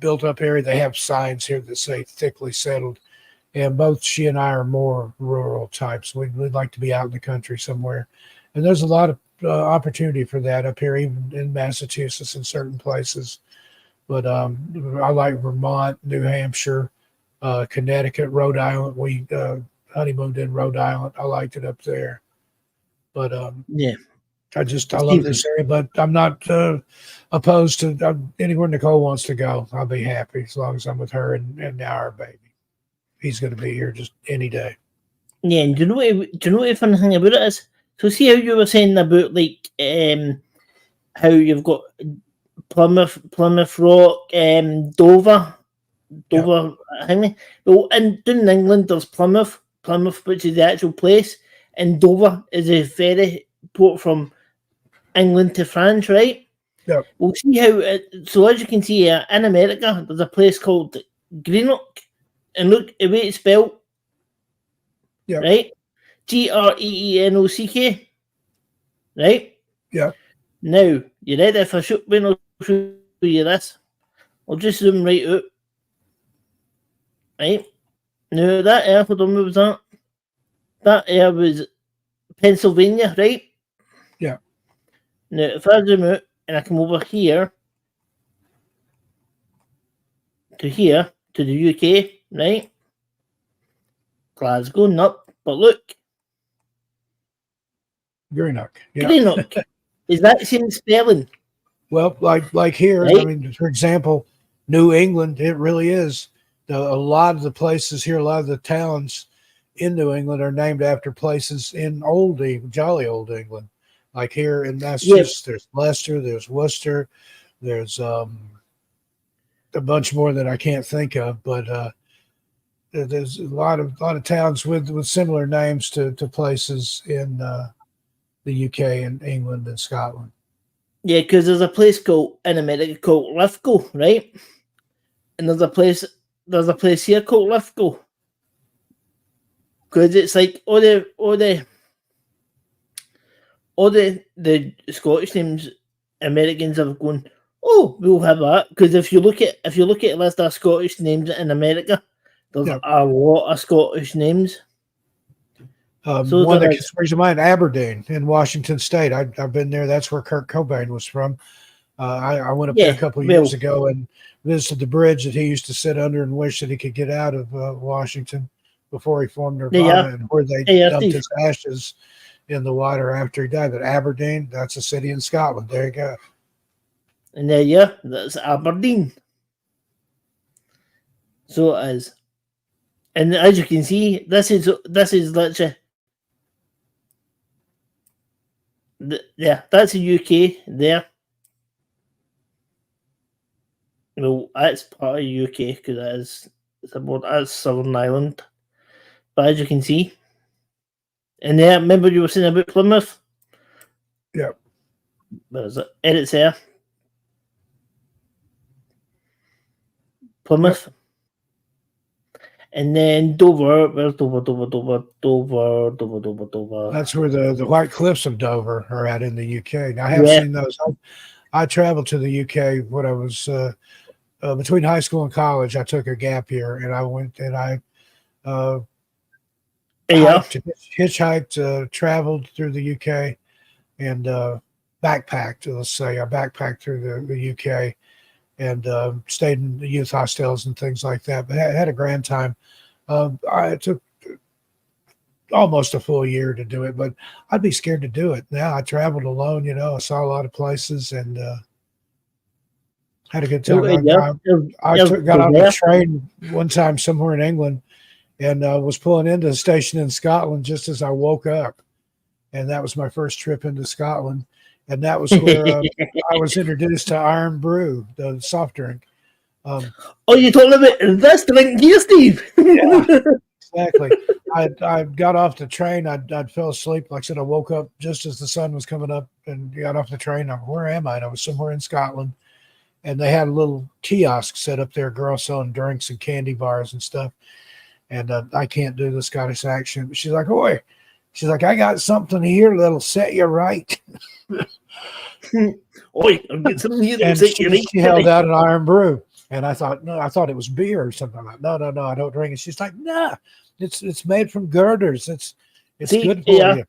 built up area. They have signs here that say thickly settled. And both she and I are more rural types. We'd like to be out in the country somewhere. And there's a lot of opportunity for that up here, even in Massachusetts in certain places. But I like Vermont, New Hampshire, Connecticut, Rhode Island. We honeymooned in Rhode Island. I liked it up there. But Yeah. I love Steve, this area, but I'm not opposed to anywhere Nicole wants to go. I'll be happy as long as I'm with her and now our baby. He's going to be here just any day. yeah, and do you know what the fun thing about it is? So see how you were saying about like how you've got Plymouth Rock, Dover, Yep. Hingley. Well, down in England, there's Plymouth, which is the actual place, and Dover is a ferry port from England to France, right? Yep. We'll see how. So as you can see here in America, there's a place called Greenock, and look the way it's spelled, Yep. right? Greenock, right? Yep. Now you ready if I when I'll show you this? I'll just zoom right out. Right? Now that air, hold on, what was that? That air was Pennsylvania, right? Yeah. Now if I zoom out and I come over here to the UK, right? Glasgow, nope. But look, Greenock. Yeah. Greenock. Is that same spelling? Well, like here, Right? I mean, for example, New England, it really is. A lot of the places here, a lot of the towns in New England are named after places in jolly old England. Like here in Massachusetts, there's Leicester, there's Worcester, there's a bunch more that I can't think of, but there's a lot of towns with similar names to places in the UK and England and Scotland. Yeah, because there's a place in America called Lithgow, right? And there's a place here called Lithgow. Because it's like all the Scottish names, Americans have gone, oh, we'll have that. Because if you look at a list of Scottish names in America, there's a lot of Scottish names. So one that springs to mind, Aberdeen in Washington State. I've been there. That's where Kurt Cobain was from. I went up there a couple of years ago and visited the bridge that he used to sit under and wish that he could get out of Washington before he formed Nirvana, and where they dumped his ashes in the water after he died. But Aberdeen, that's a city in Scotland. There you go. And that's Aberdeen. So it is. And as you can see, this is literally that's the UK there. Well, that's part of the UK because that's Southern Ireland. But as you can see, and there, remember you were saying about Plymouth? Yeah. Where is it? It's there. Plymouth. Yep. And then Dover. Where's Dover? That's where the White Cliffs of Dover are at in the UK. Now, I have seen those. I traveled to the UK when I was between high school and college. I took a gap year, and I went and I hitchhiked, traveled through the UK, and backpacked. Let's say I backpacked through the UK and stayed in the youth hostels and things like that. But I had a grand time. I took almost a full year to do it, but I'd be scared to do it. Now I traveled alone, I saw a lot of places and had a good time. I got on the train one time somewhere in England and was pulling into a station in Scotland just as I woke up. And that was my first trip into Scotland. And that was where I was introduced to Iron Brew, the soft drink. You're talking about this drink here, Steve? Yeah, exactly. I got off the train. I'd fell asleep. Like I said, I woke up just as the sun was coming up and got off the train. Where am I? And I was somewhere in Scotland. And they had a little kiosk set up there, girl selling drinks and candy bars and stuff. And I can't do the Scottish accent. But she's like, "Oi." She's like, "I got something here that'll set you right." Oi, I'll get something here that'll set you right. She held out an Iron Brew. And I thought it was beer or something. I'm like, no, I don't drink it. She's like, nah, it's made from girders. It's good for you.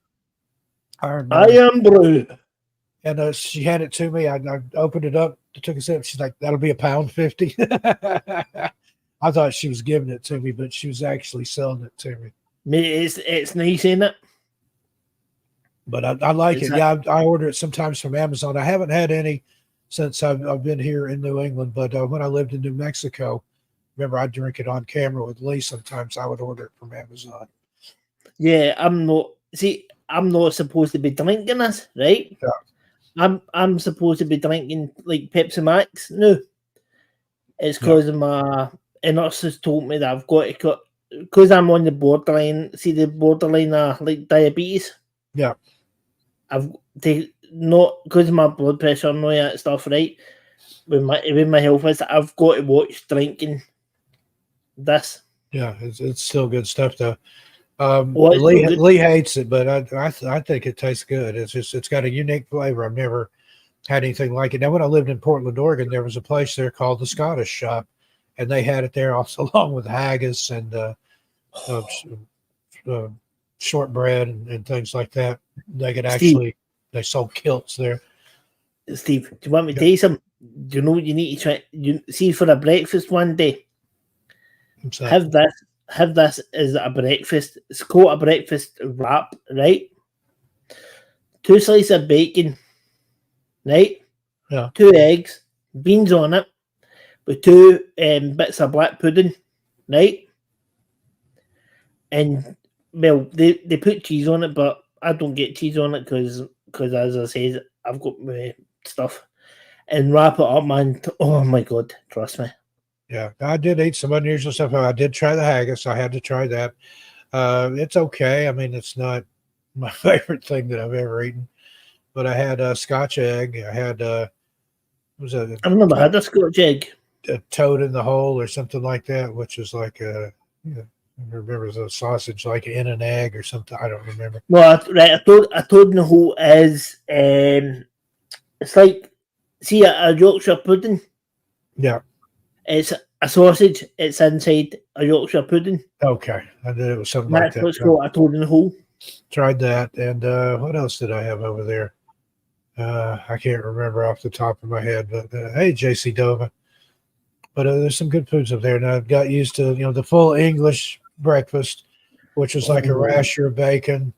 Iron Brew. And she handed it to me. I opened it up, took a sip. She's like, that'll be £1.50. I thought she was giving it to me, but she was actually selling it to me. It's nice, ain't it? But I like it. Yeah, I order it sometimes from Amazon. I haven't had any since I've been here in New England, but when I lived in New Mexico, remember I'd drink it on camera with Lee. Sometimes I would order it from Amazon. Yeah, I'm not supposed to be drinking this, right? Yeah. I'm supposed to be drinking like Pepsi Max. No, it's because my nurse has told me that I've got to cut because I'm on the borderline. See the borderline like diabetes. Yeah, I've not because my blood pressure and all that stuff, right? With my health is, I've got to watch drinking this. Yeah, it's still good stuff though. Lee hates it, but I think it tastes good. It's got a unique flavor. I've never had anything like it. Now, when I lived in Portland, Oregon, there was a place there called the Scottish Shop, and they had it there also along with haggis and shortbread and things like that. They could actually they sold kilts there. Steve, do you want me to tell you something? Do you know what you need to try? You see for a breakfast one day. Have this have this as a breakfast. It's called a breakfast wrap, right? 2 slices of bacon, right? Yeah. 2 eggs, beans on it, with 2 bits of black pudding, right? And well, they put cheese on it, but I don't get cheese on it because as I said, I've got my stuff. And wrap it up, man. Oh my god, trust me. Yeah, I did eat some unusual stuff. I did try the haggis. I had to try that. It's okay. I mean, it's not my favorite thing that I've ever eaten, but I had a Scotch egg. I had was a I've never had a Scotch egg. toad in the hole or something like that, which is like a, I remember the sausage like in an egg or something. I don't remember. Well, right, a toad in the hole is it's like, see a Yorkshire pudding. Yeah. It's a sausage. It's inside a Yorkshire pudding. Okay, I did it was something That's like that. what's called a toad in the hole. Tried that, and what else did I have over there? I can't remember off the top of my head, but hey, JC Dova. But there's some good foods up there, and I've got used to the full English breakfast, which was like a rasher of bacon,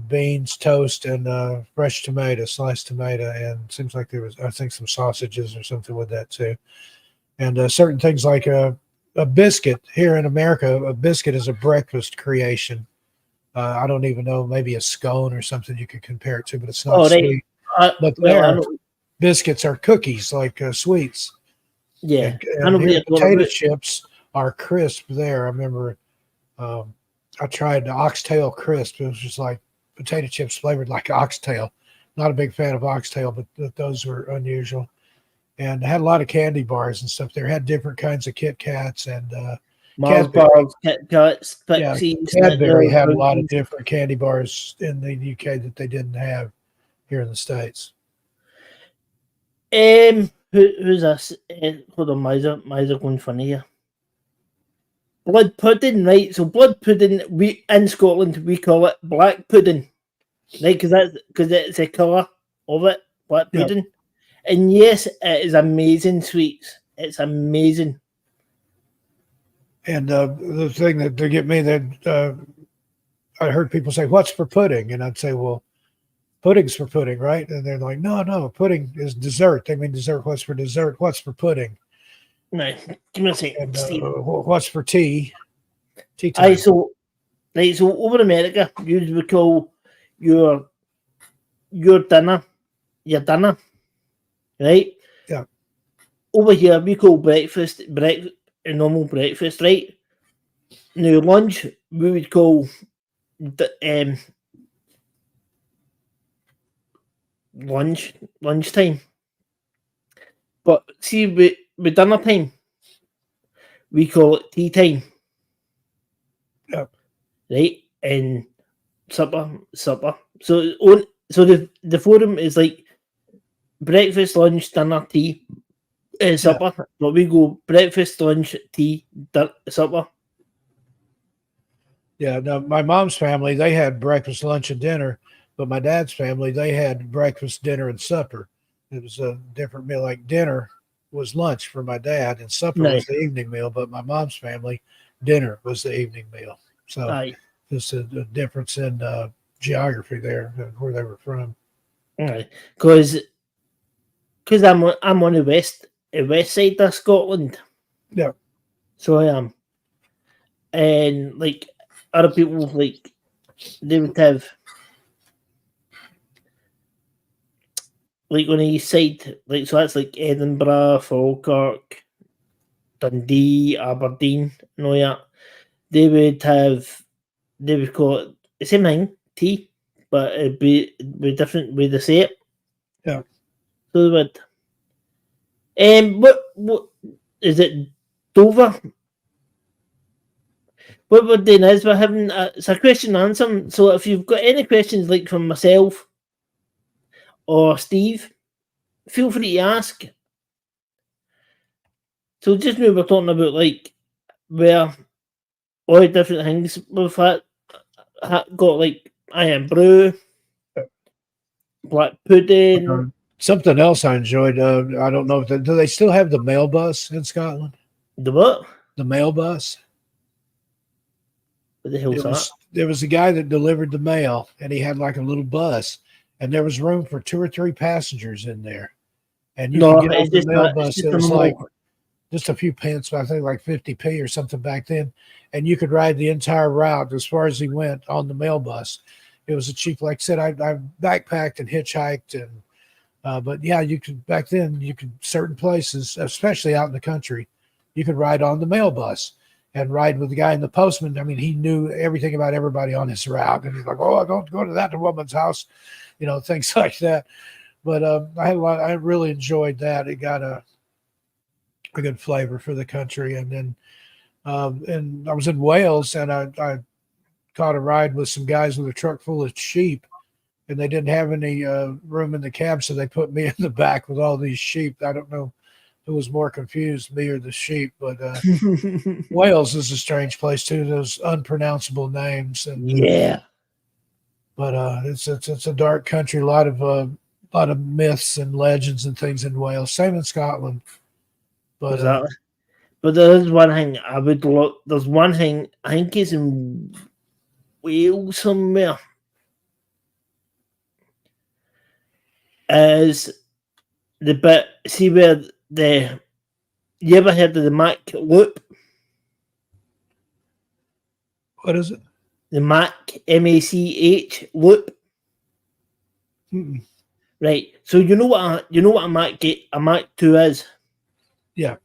beans, toast, and fresh tomato, sliced tomato, and it seems like there was, I think, some sausages or something with that too, and certain things like a biscuit here in America. A biscuit is a breakfast creation. I don't even know, maybe a scone or something you could compare it to, but it's not sweet. But there, biscuits are cookies, like sweets. Yeah, and here, potato chips are crisp there. I remember I tried the oxtail crisp. It was just like potato chips flavored like oxtail. Not a big fan of oxtail, but those were unusual. And had a lot of candy bars and stuff there. Had different kinds of Kit Kats and Mars bars, Kit Kats, Pixies. Yeah, Cadbury had a lot of different candy bars in the UK that they didn't have here in the States. Who's this? Hold on, Miser going funny here. Blood pudding, right? So blood pudding, we in Scotland we call it black pudding, right? Because it's the colour of it, black pudding. Yep. And yes, it is amazing sweets. It's amazing. And the thing that to get me that I heard people say, "What's for pudding?" And I'd say, "Well, pudding's for pudding, right?" And they're like, "No, pudding is dessert." They mean dessert. What's for dessert? What's for pudding? No, give me a second. What's for tea? Tea time. So over America, you would call your dinner, right? Yeah. Over here, we call breakfast, a normal breakfast, right? Now, lunch, we would call lunchtime. But see, with dinner time, we call it tea time. Yep. Right? And supper. So the forum is like breakfast, lunch, dinner, tea, supper. Yeah. But we go breakfast, lunch, tea, supper. Yeah, no, my mom's family, they had breakfast, lunch, and dinner, but my dad's family, they had breakfast, dinner, and supper. It was a different meal. Like dinner was lunch for my dad, and supper was the evening meal, but my mom's family, dinner was the evening meal. So just a difference in geography there, where they were from. Because I'm on the west side of Scotland. Yeah. So I am. And like other people, like they would have like on the east side, like so that's like Edinburgh, Falkirk, Dundee, Aberdeen, and all that. They would call it the same thing, tea, but it'd be different way to say it. Yeah. So they would. What is it? Dover. What we're doing is we're having it's a question and answer. So if you've got any questions like from myself or Steve, feel free to ask. So just now we're talking about like where all the different things we've got like iron brew, black pudding. Something else I enjoyed. I don't know if do they still have the mail bus in Scotland? The what? The mail bus. What the hell's that? There was a guy that delivered the mail, and he had like a little bus, and there was room for 2 or 3 passengers in there. And you No, could get on it's the just mail not. It's bus. just It a was like normal. just a few pence, I think like 50p or something back then. And you could ride the entire route as far as he went on the mail bus. It was a cheap, like I said, I backpacked and hitchhiked. And but yeah, you could, back then, you could, certain places, especially out in the country, you could ride on the mail bus and ride with the guy in the postman. I mean, he knew everything about everybody on his route. And he's like, oh, don't go to that woman's house, things like that. But I really enjoyed that. It got a good flavor for the country. And then and I was in Wales, and I caught a ride with some guys with a truck full of sheep, and they didn't have any room in the cab, so they put me in the back with all these sheep. I don't know who was more confused, me or the sheep, but Wales is a strange place too. Those unpronounceable names, and Yeah. but it's a dark country. A lot of myths and legends and things in Wales. Same in Scotland. But Exactly. But there is one thing I would look. There's one thing I think it's in Wales somewhere. Is the bit, see where you ever heard of the Mac loop? what is it? The Mac MACH loop. Mm-mm. Right. So you know what a Mac 2 is? Yeah.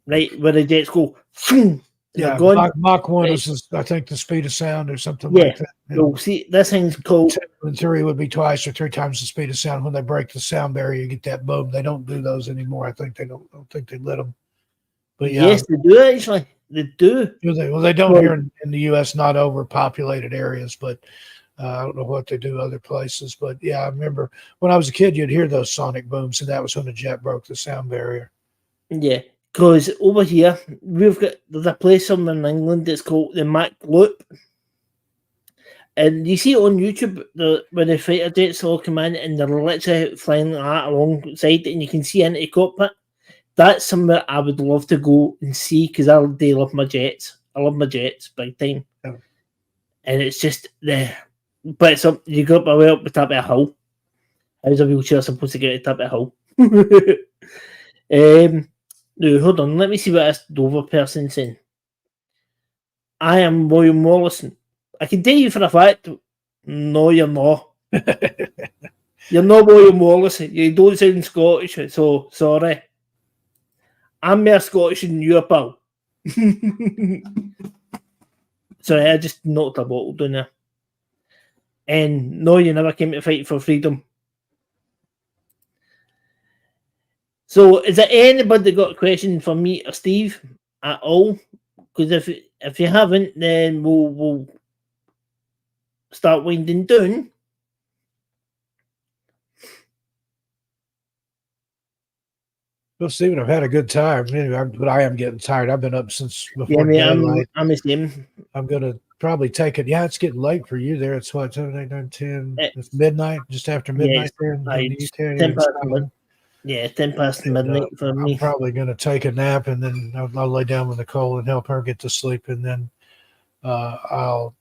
Right, where the jets go and Yeah, they're gone. Mach 1 Right. is, I think, the speed of sound or something Yeah. like that. So see, this thing's called 2 and 3 would be twice or 3 times the speed of sound. When they break the sound barrier, you get that boom. They don't do those anymore. I think they don't think they let them. But yeah, yes, they do actually. They do. well, they don't Well, here in the U.S., not overpopulated areas, but I don't know what they do other places. But yeah, I remember when I was a kid, you'd hear those sonic booms, and that was when the jet broke the sound barrier. yeah, because over here there's a place somewhere in England that's called the Mac Loop, and you see it on YouTube when the fighter jets all come in and they're literally flying like that alongside, and you can see into the cockpit. That's somewhere I would love to go and see because I do love my jets. I love my jets big time, Yeah. and it's just but it's up. You go up a way up the top of a hill. How's a wheelchair supposed to get to the top of a hill? No, hold on. Let me see what this Dover person's saying. I am William Morrison. I can tell you for a fact. No, you're not. You're not William Morrison. You don't sound Scottish, so sorry. I'm more Scottish than you, pal. Sorry, I just knocked a bottle down there. And no, you never came to fight for freedom. So, is there anybody got a question for me or Steve at all? Because if you haven't, then we'll start winding down. Well, Stephen, I've had a good time, but I am getting tired. I've been up since before Yeah, mate, daylight. I'm the same. I'm gonna probably take it. Yeah, it's getting late for you there. It's what, 7, 8, 9, 10. It's midnight, just after midnight there in the UK. 10 past yeah, 10 past midnight for me. I'm probably gonna take a nap, and then I'll lay down with Nicole and help her get to sleep, and then I'll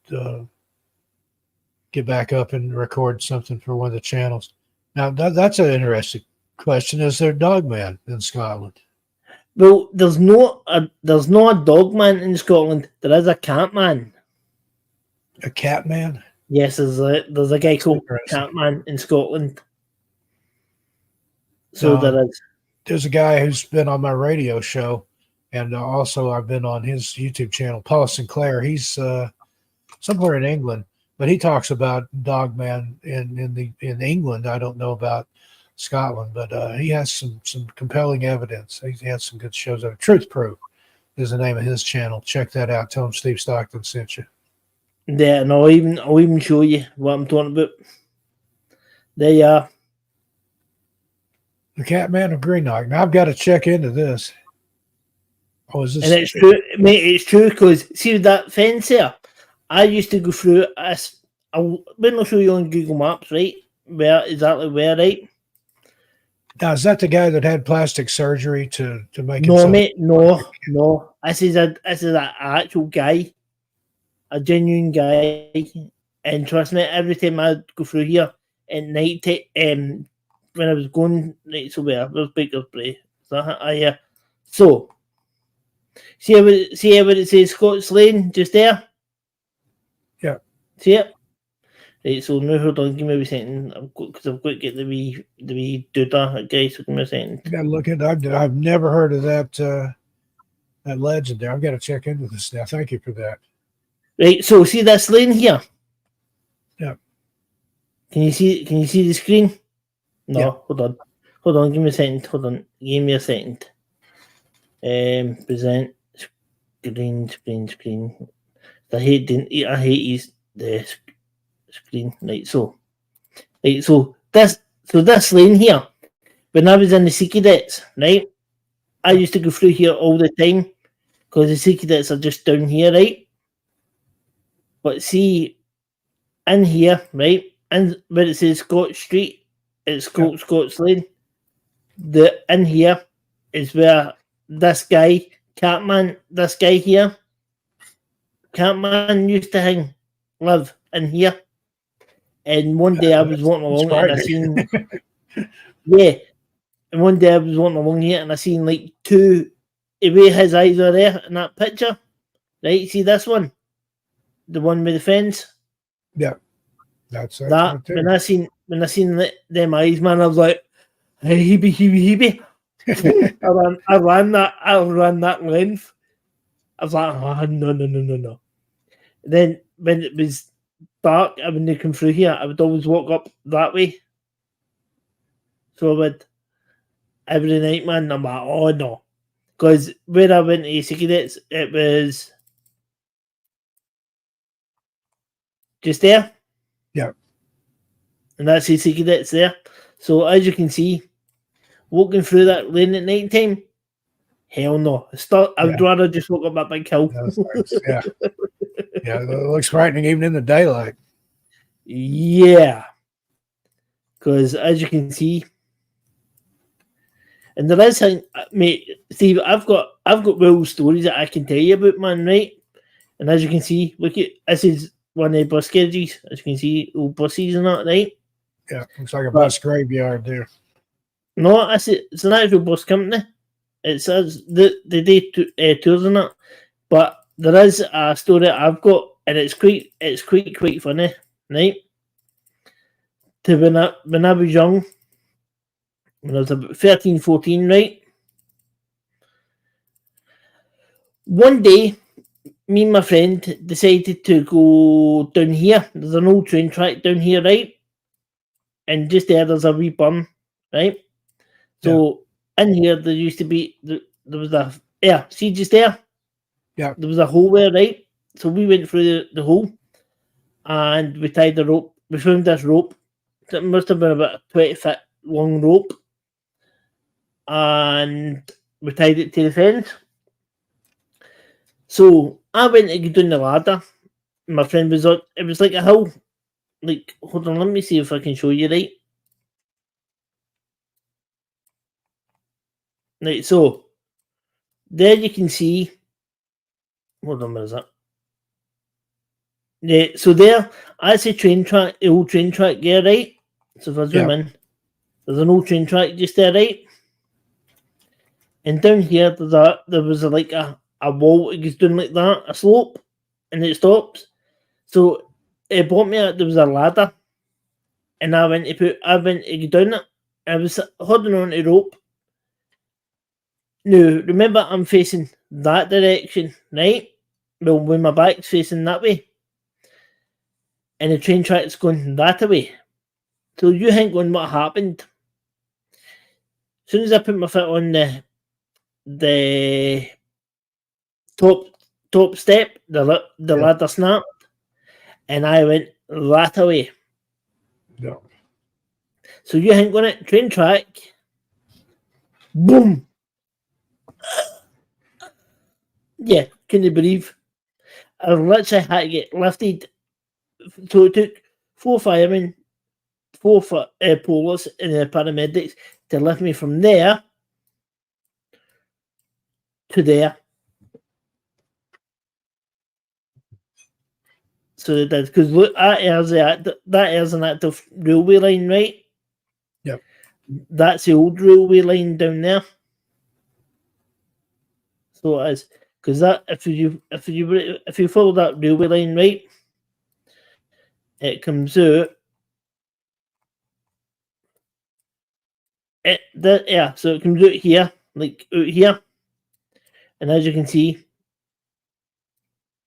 get back up and record something for one of the channels. Now that's an interesting question. Is there a dogman in Scotland? Well, there's no a dog man in Scotland. There is a cat man. A cat man? Yes, there's a guy called Cat Man in Scotland. So there is. There's a guy who's been on my radio show, and also I've been on his YouTube channel, Paul Sinclair. He's somewhere in England, but he talks about Dogman in England. I don't know about Scotland, but he has some compelling evidence. He has some good shows. Truth Proof is the name of his channel. Check that out. Tell him Steve Stockton sent you. Yeah, and I'll even show you what I'm talking about. There you are. The Catman of Greenock. Now I've got to check into this. Oh, is this? And it's true, mate. It's true because see that fence there. I used to go through it. I'll show you on Google Maps, right? Exactly where, right? Now, is that the guy that had plastic surgery to make? No, mate. No. This is an actual guy. a genuine guy, and trust me, every time I go through here at night, when I was going right, so where there's Baker's Brae, so see how it says Scott's Lane just there. Yeah. See it? Right, so now hold on, give me a second. Because I've got to get the wee doodah guy, so give me a second. I gotta look at. I've never heard of that that legend there. I've got to check into this now. Thank you for that. Right, so see this lane here? Yeah. Can you see the screen? No, Yeah. Hold on, give me a second. Hold on. Give me a second. Present screen. I hate the screen. Right, so this lane here, when I was in the Secrets, right? I used to go through here all the time because the Secrets are just down here, right? But see, in here, right, and where it says Scott Street, it's called Scott's Lane. The in here is where this guy, Catman, this guy here, Catman used to live in here. And one day I was walking along and I seen, yeah, and one day I was walking along here and I seen like two, the way his eyes are there in that picture, right? See this one, the one with the fence. Yeah, that's that. When I seen them eyes, man, I was like, hey, heebie. I ran that length. I was like, oh, no. Then when it was dark, when they come through here, I would always walk up that way. So I would every night, man. I'm like, oh no, because when I went to Secrets, it was just there. Yeah, and that's the Secrets there. So as you can see, walking through that lane at night time, hell no. I would rather just walk up that big hill. Yeah. Yeah, it looks frightening even in the daylight. Yeah. Because as you can see, and there is, mate, Steve, I've got real stories that I can tell you about, man, right? And as you can see, look at this is one of the bus garages. As you can see, old buses and that, right? Yeah, looks like a bus graveyard there. No, it's an actual bus company. It says the day tours and that. But there is a story I've got, and it's quite funny, right? To when I was young, when I was about 13, 14, right? One day, me and my friend decided to go down here. There's an old train track down here, right? And just there's a wee burn, right? So in here, there used to be, there was see just there? Yeah. There was a hole there, right? So we went through the hole and we tied the rope. We found this rope. It must have been about a 20-foot long rope. And we tied it to the fence. So I went to go down the ladder. My friend was on, it was like a hill. Like, hold on, let me see if I can show you, right? Right, so there you can see, hold on, where is that? Yeah, so there, that's the old train track there, right? So if I zoom in, there's an old train track just there, right? And down here, there was like a wall, it goes down like that, a slope, and it stops. So it brought me out, there was a ladder, and I went to go down it. I was holding on to the rope. Now, remember, I'm facing that direction, right? Well, when my back's facing that way, and the train track's going that way. So you think on what happened? As soon as I put my foot on the top step, the ladder snapped, and I went that away. No. So you think on it, train track, boom. Yeah, couldn't believe. I literally had to get lifted. So it took 4 firemen, 4 police, and the paramedics to lift me from there to there. So it did, because look, that is an active railway line, right? Yep. That's the old railway line down there. So it is, because that if you follow that railway line, right, it comes out. So it comes out here, like out here, and as you can see,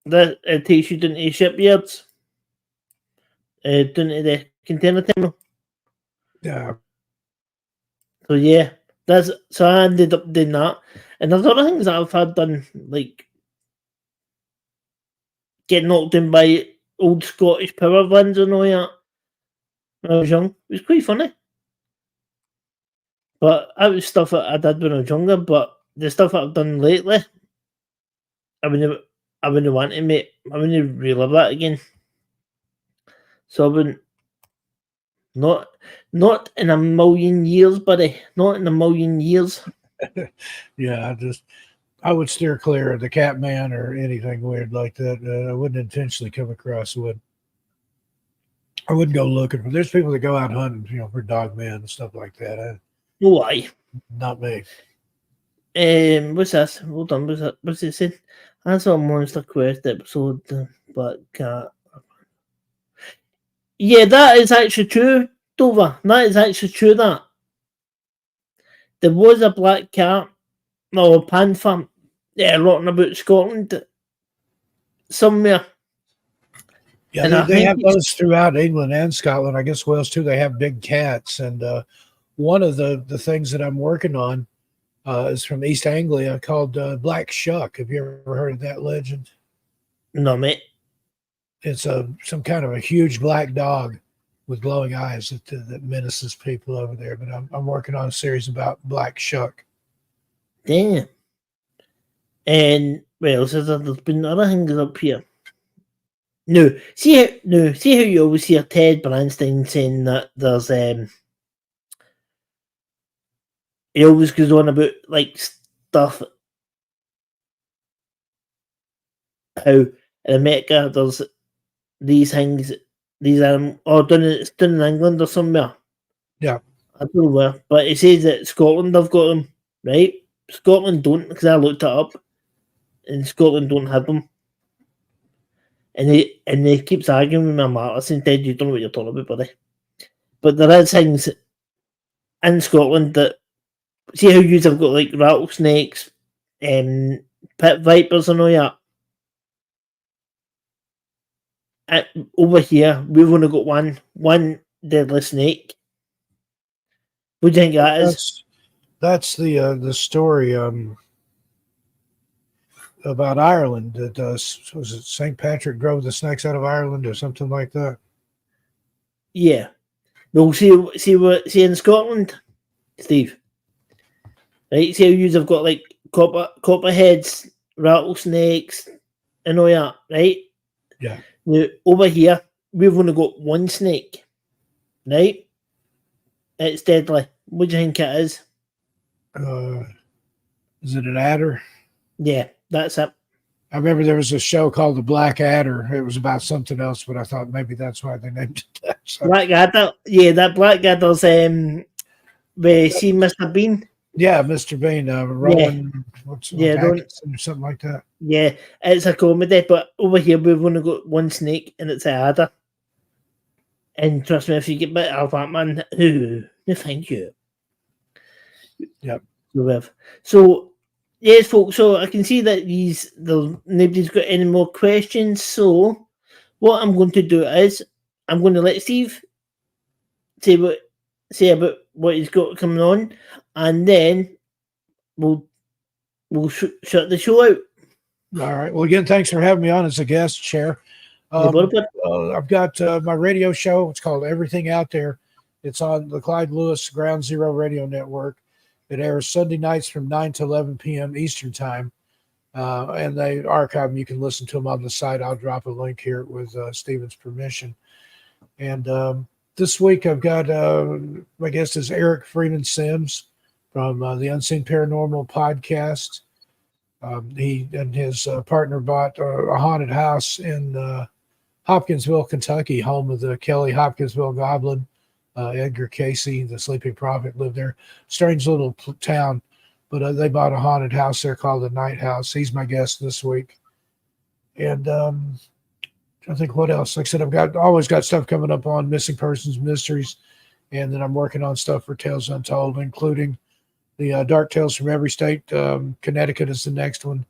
that it takes you down to the shipyards, down to the container terminal. Yeah. So yeah, so I ended up doing that, and there's other things that I've had done, like get knocked in by old Scottish power vans and all that when I was young. It was quite funny. But that was stuff that I did when I was younger, but the stuff that I've done lately, I wouldn't want to, mate. I wouldn't relive that again. So I wouldn't, not in a million years, buddy. Not in a million years. Yeah, I would steer clear of the Catman or anything weird like that. I wouldn't intentionally come across wood. I wouldn't go looking for. There's people that go out hunting, for dogmen and stuff like that. Why? Not me. What's this? Hold on, what's it saying? I saw a Monster Quest episode, Black Cat. Yeah, that is actually true, Dover. That is actually true, that. There was a black cat, or a panther, rotting about Scotland somewhere. Yeah, And I they think have those throughout England and Scotland. I guess Wales too. They have big cats, and one of the things that I'm working on is from East Anglia called Black Shuck. Have you ever heard of that legend? No, mate. It's some kind of a huge black dog with glowing eyes that menaces people over there. But I'm working on a series about Black Shuck. Damn. And well, so there's been other things up here. No, see how you always hear Ted Branstein saying that there's he always goes on about like stuff how in America there's these things, or down in England or somewhere. Yeah. I don't know where, but it says that Scotland have got them, right? Scotland don't, because I looked it up, and Scotland don't have them. And he keeps arguing with me, I'm like, listen, Ted, you don't know what you're talking about, buddy. But there is things in Scotland that, see how you have got like rattlesnakes, pit vipers and all that. Over here, we've only got one deadly snake. What do you think that is? That's the story about Ireland. That was it St. Patrick drove the snakes out of Ireland or something like that. Yeah. Well, see in Scotland, Steve. Right, see how you have got like copperheads, rattlesnakes, and all that, right? Yeah. Now, over here, we've only got one snake, right? It's deadly. What do you think it is? Is it an adder? Yeah, that's it. I remember there was a show called The Black Adder. It was about something else, but I thought maybe that's why they named it that. So. Black Adder. Yeah, that Black Adder's we see Mr. Bean. Yeah, Mr. Bean, Rowan, Atkinson or something like that. Yeah, it's a comedy, but over here we've only got one snake, and it's a adder. And trust me, if you get bit of that, man, no thank you. Yep. So, yes, folks, so I can see that nobody's got any more questions, so what I'm going to do is, I'm going to let Steve say about what he's got coming on, and then we'll shut the show out. All right. Well, again, thanks for having me on as a guest, Chair. I've got my radio show. It's called Everything Out There. It's on the Clyde Lewis Ground Zero Radio Network. It airs Sunday nights from 9 to 11 p.m. Eastern Time. And they archive them. You can listen to them on the site. I'll drop a link here with Stephen's permission. And this week I've got, my guest is Eric Freeman Sims from the Unseen Paranormal podcast. He and his partner bought a haunted house in Hopkinsville, Kentucky, home of the Kelly Hopkinsville Goblin. Edgar Casey, the Sleeping Prophet, lived there. Strange little town, but they bought a haunted house there called the Night House. He's my guest this week. And I think what else? Like I said, always got stuff coming up on missing persons, mysteries, and then I'm working on stuff for Tales Untold, including the Dark Tales from Every State. Connecticut is the next one,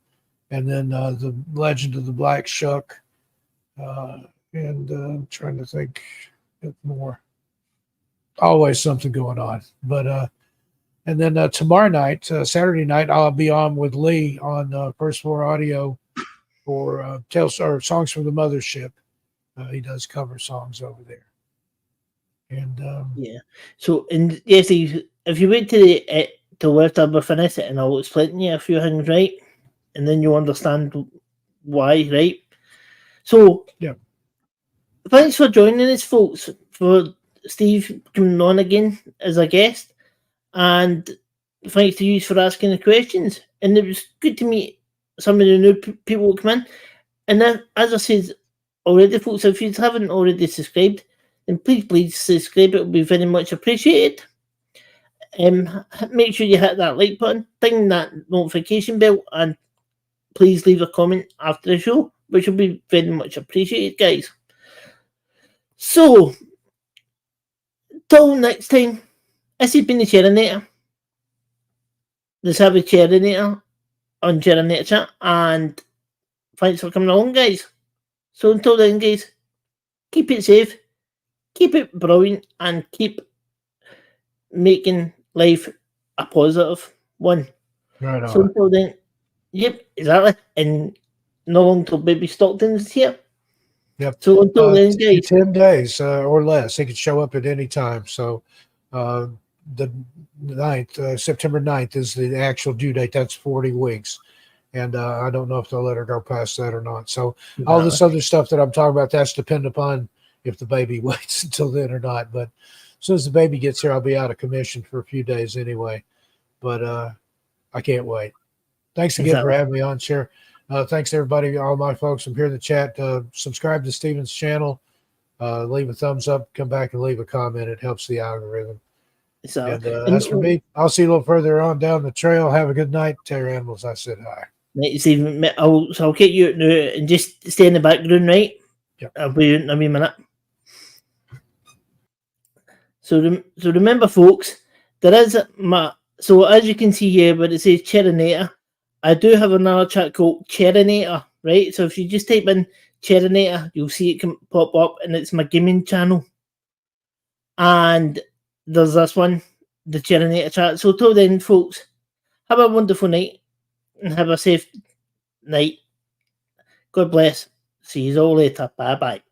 and then the Legend of the Black Shuck. And I'm trying to think more. Always something going on. But and then tomorrow night, Saturday night, I'll be on with Lee on First Floor Audio for Tales or Songs from the Mothership. He does cover songs over there. And yeah. So, and yes, if you wait till after we finish it, and I'll explain to you a few things, right? And then you understand why, right? So, yeah. Thanks for joining us, folks, for Steve coming on again as a guest, and thanks to you for asking the questions. And it was good to meet some of the new people who come in. And then, as I said already, folks, if you haven't already subscribed, then please subscribe. It will be very much appreciated. Make sure you hit that like button, ding that notification bell, and please leave a comment after the show, which will be very much appreciated, guys. So, till next time, this has been the Chairinator. Let's have a Chairinator on Chairinator Chat, and thanks for coming along, guys. So until then, guys, keep it safe, keep it brilliant, and keep making life a positive one. Right on. So until then, yep, exactly. And no long till Baby Stockton's here. Yep. So until then, guys, 10 days or less. He could show up at any time. So the 9th, September 9th is the actual due date. That's 40 weeks. And I don't know if they'll let her go past that or not. So all this other stuff that I'm talking about, that's dependent upon if the baby waits until then or not. But as soon as the baby gets here, I'll be out of commission for a few days anyway. But I can't wait. Thanks again for having me on, Chair. Thanks, everybody, all my folks from here in the chat. Subscribe to Steven's channel. Leave a thumbs up. Come back and leave a comment. It helps the algorithm. And as for me, I'll see you a little further on down the trail. Have a good night. Tell your animals I said hi. Right, Stephen, I'll get you out now and just stay in the background, right? Yep. I'll be out in a wee minute. So remember, folks, there is so as you can see here, where it says Chairinator, I do have another chat called Chairinator, right? So if you just type in Chairinator, you'll see it pop up, and it's my gaming channel. And there's this one, the Chairinator chat. So till then, folks, have a wonderful night and have a safe night. God bless. See you all later. Bye-bye.